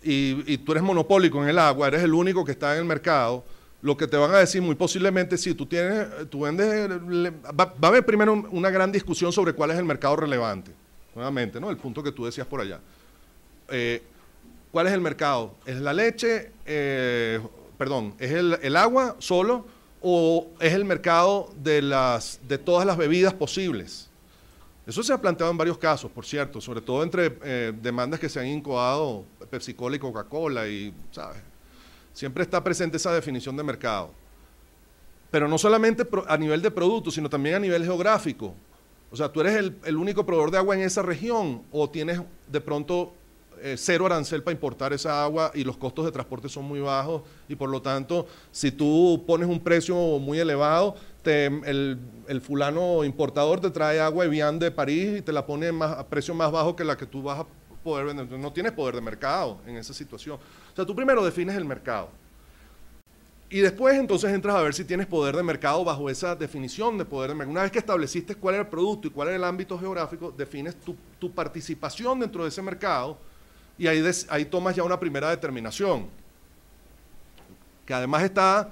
y tú eres monopólico en el agua, eres el único que está en el mercado, lo que te van a decir muy posiblemente, si tú vendes, va a haber primero una gran discusión sobre cuál es el mercado relevante, nuevamente, ¿no? El punto que tú decías por allá. ¿Cuál es el mercado? ¿Es la leche, ¿es el agua solo o es el mercado de todas las bebidas posibles? Eso se ha planteado en varios casos, por cierto, sobre todo entre demandas que se han incoado Pepsi-Cola y Coca-Cola y, ¿sabes? Siempre está presente esa definición de mercado. Pero no solamente a nivel de producto, sino también a nivel geográfico. O sea, tú eres el único proveedor de agua en esa región o tienes de pronto cero arancel para importar esa agua y los costos de transporte son muy bajos y por lo tanto, si tú pones un precio muy elevado, el fulano importador te trae agua Evian de París y te la pone a precio más bajo que la que tú vas a poder vender. Entonces, no tienes poder de mercado en esa situación. O sea, tú primero defines el mercado y después entonces entras a ver si tienes poder de mercado bajo esa definición de poder de mercado. Una vez que estableciste cuál era el producto y cuál era el ámbito geográfico, defines tu participación dentro de ese mercado y ahí tomas ya una primera determinación, que además está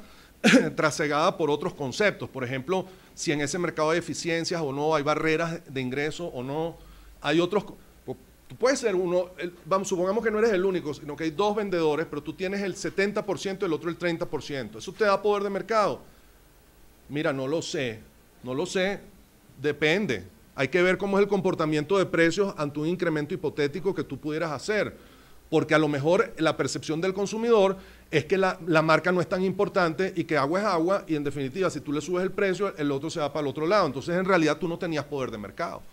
trasegada por otros conceptos. Por ejemplo, si en ese mercado hay eficiencias o no, hay barreras de ingreso o no, hay otros. Tú puedes ser supongamos que no eres el único, sino que hay dos vendedores, pero tú tienes el 70%, el otro el 30%. ¿Eso te da poder de mercado? Mira, no lo sé, depende. Hay que ver cómo es el comportamiento de precios ante un incremento hipotético que tú pudieras hacer, porque a lo mejor la percepción del consumidor es que la marca no es tan importante y que agua es agua y en definitiva si tú le subes el precio, el otro se va para el otro lado. Entonces en realidad tú no tenías poder de mercado.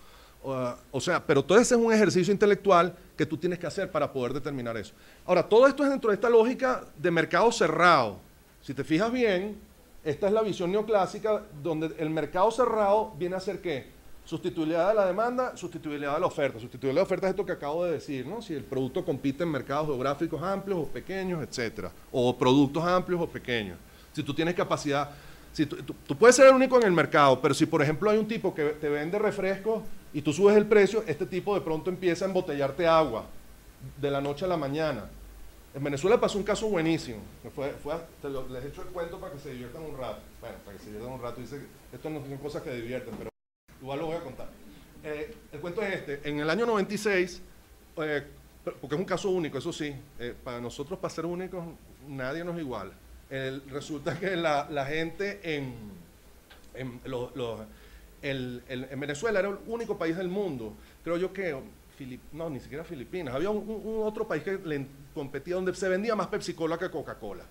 Pero todo ese es un ejercicio intelectual que tú tienes que hacer para poder determinar eso. Ahora, todo esto es dentro de esta lógica de mercado cerrado. Si te fijas bien, esta es la visión neoclásica donde el mercado cerrado viene a ser ¿qué? Sustituibilidad de la demanda, sustituibilidad de la oferta. Sustituibilidad de la oferta es esto que acabo de decir, ¿no? Si el producto compite en mercados geográficos amplios o pequeños, etcétera, o productos amplios o pequeños. Si tú tienes capacidad, si tú puedes ser el único en el mercado, pero si por ejemplo hay un tipo que te vende refrescos y tú subes el precio, este tipo de pronto empieza a embotellarte agua de la noche a la mañana. En Venezuela pasó un caso buenísimo. Les he hecho el cuento para que se diviertan un rato. Bueno, para que se diviertan un rato. Dice que esto no son cosas que divierten, pero igual lo voy a contar. El cuento es este. En el año 96, porque es un caso único, eso sí, para nosotros, para ser únicos, nadie nos iguala. Resulta que la gente en Venezuela era el único país del mundo, creo yo que, no, ni siquiera Filipinas, había un otro país que le competía donde se vendía más Pepsi-Cola que Coca-Cola.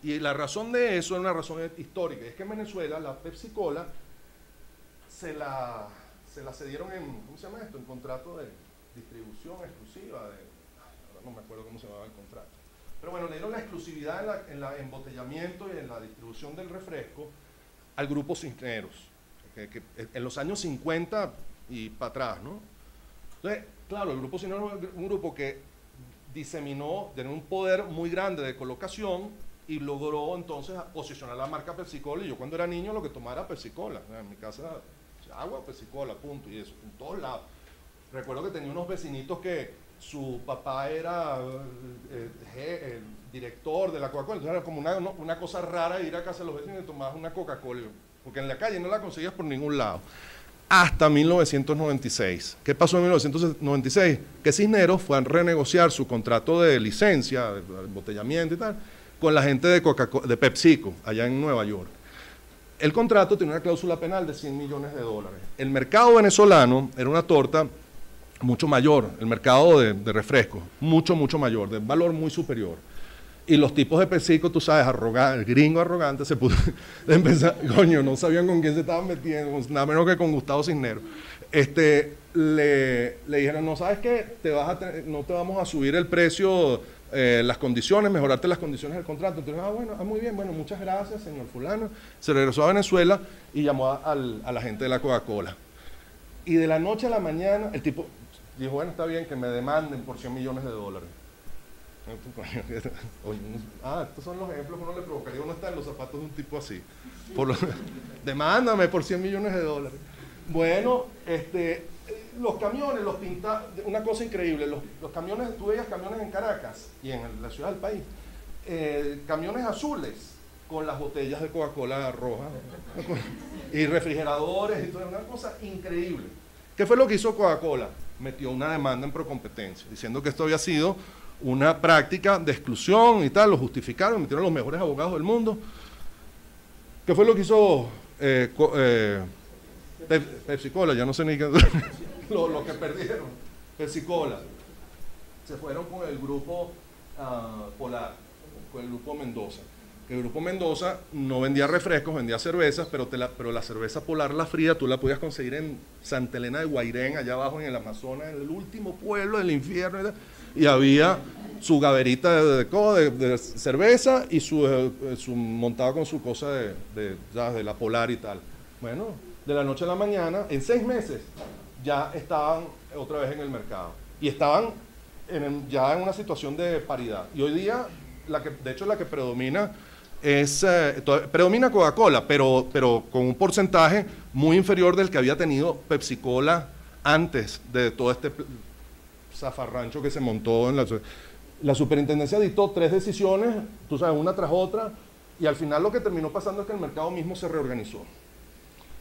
Y la razón de eso es una razón histórica, es que en Venezuela la Pepsi-Cola se la cedieron ¿cómo se llama esto? En contrato de distribución exclusiva, ahora no me acuerdo cómo se llamaba el contrato. Pero bueno, le dieron la exclusividad en el embotellamiento y en la distribución del refresco al grupo Cisneros, que en los años 50 y para atrás, ¿no? Entonces, claro, el grupo Cisneros es un grupo que diseminó, tenía un poder muy grande de colocación y logró entonces posicionar la marca Pepsi-Cola. Y yo cuando era niño lo que tomaba era Pepsi-Cola. En mi casa agua, Pepsi-Cola, punto, y eso, en todos lados. Recuerdo que tenía unos vecinitos que su papá era el director de la Coca-Cola, entonces era como una cosa rara ir a casa de los vecinos y tomar una Coca-Cola, porque en la calle no la conseguías por ningún lado. Hasta 1996. ¿Qué pasó en 1996? Que Cisneros fue a renegociar su contrato de licencia, de embotellamiento y tal, con la gente de PepsiCo, allá en Nueva York. El contrato tenía una cláusula penal de $100 millones. El mercado venezolano era una torta mucho mayor, el mercado de refrescos, mucho mayor, de valor muy superior. Y los tipos de PepsiCo, tú sabes, el gringo arrogante, se puso de empezar, coño, no sabían con quién se estaban metiendo, nada menos que con Gustavo Cisneros. Le dijeron, no, ¿sabes qué? No te vamos a subir el precio, las condiciones, mejorarte las condiciones del contrato. Entonces, bueno, muy bien, bueno, muchas gracias, señor fulano. Se regresó a Venezuela y llamó a la gente de la Coca-Cola. Y de la noche a la mañana, el tipo dijo, bueno, está bien, que me demanden por $100 millones. Estos son los ejemplos que uno le provocaría. Uno está en los zapatos de un tipo así. Demándame por $100 millones. Bueno, los camiones, una cosa increíble, los camiones, tú veías camiones en Caracas y en la ciudad del país, camiones azules con las botellas de Coca-Cola roja y refrigeradores y todo, una cosa increíble. ¿Qué fue lo que hizo Coca-Cola? Metió una demanda en Procompetencia, diciendo que esto había sido una práctica de exclusión y tal, lo justificaron, metieron los mejores abogados del mundo. ¿Qué fue lo que hizo Pepsi-Cola? Ya no sé ni qué, lo que perdieron. Pepsi-Cola. Se fueron con el grupo Polar, con el grupo Mendoza. Que el grupo Mendoza no vendía refrescos, vendía cervezas, pero la cerveza Polar, la fría, tú la podías conseguir en Santa Elena de Guairén, allá abajo en el Amazonas, en el último pueblo del infierno, y había su gaverita de cerveza y su montado con su cosa de la Polar y tal. Bueno, de la noche a la mañana, en 6 meses, ya estaban otra vez en el mercado. Y estaban ya en una situación de paridad. Y hoy día, de hecho, la que predomina predomina Coca-Cola, pero con un porcentaje muy inferior del que había tenido Pepsi-Cola antes de todo este zafarrancho que se montó en la superintendencia. Dictó 3 decisiones, tú sabes, una tras otra, y al final lo que terminó pasando es que el mercado mismo se reorganizó. O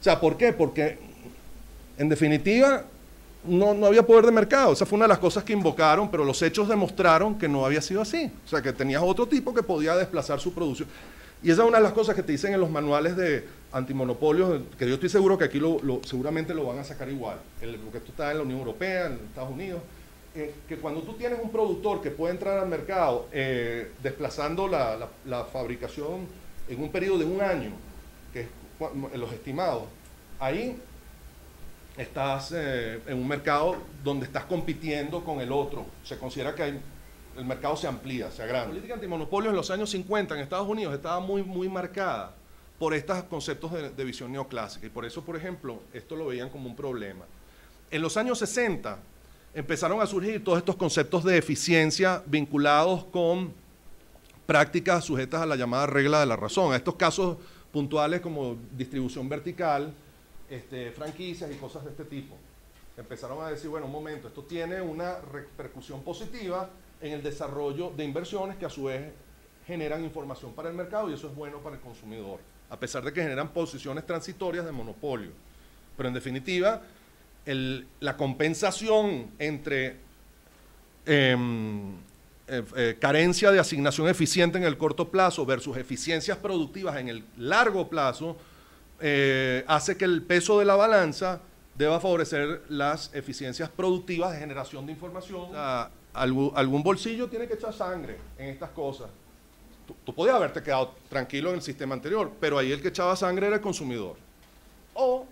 sea, ¿por qué? Porque en definitiva no había poder de mercado. Esa fue una de las cosas que invocaron, pero los hechos demostraron que no había sido así. O sea, que tenías otro tipo que podía desplazar su producción. Y esa es una de las cosas que te dicen en los manuales de antimonopolios, que yo estoy seguro que aquí seguramente lo van a sacar igual. Porque esto está en la Unión Europea, en Estados Unidos, que cuando tú tienes un productor que puede entrar al mercado desplazando la fabricación en un periodo de 1 año, que es los estimados, ahí estás en un mercado donde estás compitiendo con el otro. Se considera que el mercado se amplía, se agranda. La política antimonopolio en los años 50 en Estados Unidos estaba muy marcada por estos conceptos de visión neoclásica, y por eso, por ejemplo, esto lo veían como un problema. En los años 60 empezaron a surgir todos estos conceptos de eficiencia vinculados con prácticas sujetas a la llamada regla de la razón, a estos casos puntuales como distribución vertical, franquicias y cosas de este tipo. Empezaron a decir, bueno, un momento, esto tiene una repercusión positiva en el desarrollo de inversiones que a su vez generan información para el mercado, y eso es bueno para el consumidor, a pesar de que generan posiciones transitorias de monopolio. Pero en definitiva, la compensación entre carencia de asignación eficiente en el corto plazo versus eficiencias productivas en el largo plazo hace que el peso de la balanza deba favorecer las eficiencias productivas de generación de información. O sea, algún bolsillo tiene que echar sangre en estas cosas. Tú podías haberte quedado tranquilo en el sistema anterior, pero ahí el que echaba sangre era el consumidor. O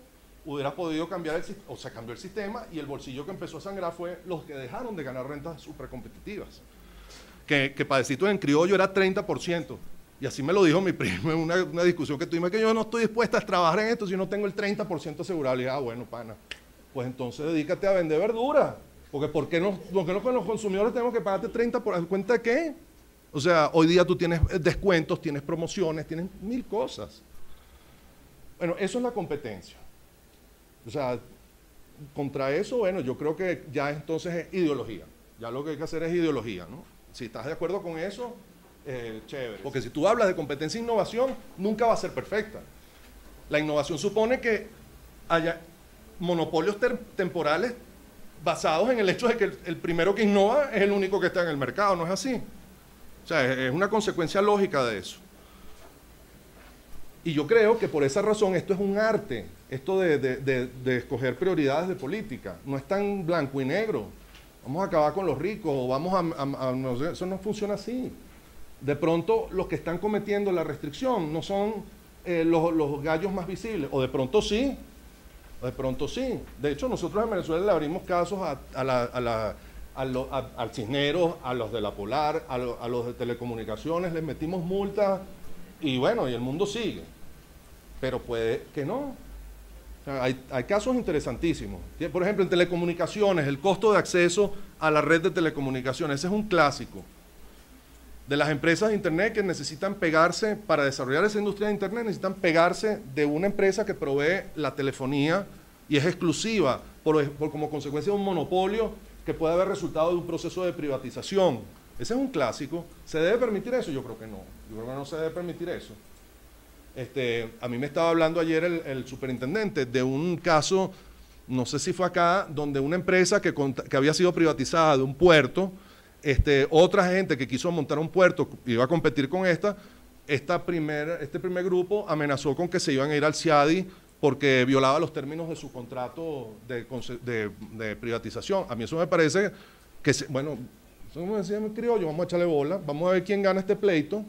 hubiera podido cambiar o se cambió el sistema, y el bolsillo que empezó a sangrar fue los que dejaron de ganar rentas supercompetitivas. Que padecito en criollo era 30%. Y así me lo dijo mi primo en una discusión que tuvimos, que yo no estoy dispuesta a trabajar en esto si no tengo el 30% asegurado. Y dije, bueno, pana, pues entonces dedícate a vender verduras. Porque ¿por qué no con los consumidores tenemos que pagarte 30%? ¿Por cuenta de qué? O sea, hoy día tú tienes descuentos, tienes promociones, tienes 1000 cosas. Bueno, eso es la competencia. O sea, contra eso, bueno, yo creo que ya entonces es ideología. Ya lo que hay que hacer es ideología, ¿no? Si estás de acuerdo con eso, chévere. Porque si tú hablas de competencia e innovación, nunca va a ser perfecta. La innovación supone que haya monopolios temporales basados en el hecho de que el primero que innova es el único que está en el mercado, ¿no es así? O sea, es una consecuencia lógica de eso. Y yo creo que por esa razón esto es un arte, esto de escoger prioridades de política. No es tan blanco y negro. Vamos a acabar con los ricos o vamos no sé, eso no funciona así. De pronto los que están cometiendo la restricción no son los gallos más visibles, o de pronto sí. De hecho, nosotros en Venezuela le abrimos casos al Cisneros, a los de la Polar, a los de telecomunicaciones, les metimos multas y bueno, y el mundo sigue. Pero puede que no. O sea, hay casos interesantísimos. Por ejemplo, en telecomunicaciones, el costo de acceso a la red de telecomunicaciones, ese es un clásico. De las empresas de Internet que necesitan pegarse, para desarrollar esa industria de Internet, necesitan pegarse de una empresa que provee la telefonía y es exclusiva, como consecuencia de un monopolio que puede haber resultado de un proceso de privatización. Ese es un clásico. ¿Se debe permitir eso? Yo creo que no. Yo creo que no se debe permitir eso. A mí me estaba hablando ayer el superintendente de un caso, no sé si fue acá, donde una empresa que había sido privatizada de un puerto, otra gente que quiso montar un puerto, iba a competir con este primer grupo amenazó con que se iban a ir al CIADI porque violaba los términos de su contrato de privatización. A mí eso me parece que, bueno, eso me decía mi criollo, vamos a echarle bola, vamos a ver quién gana este pleito,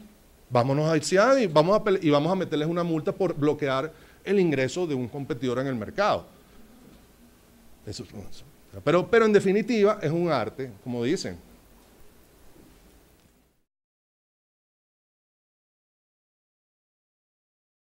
vámonos al CIADI y vamos a meterles una multa por bloquear el ingreso de un competidor en el mercado. Pero en definitiva es un arte, como dicen.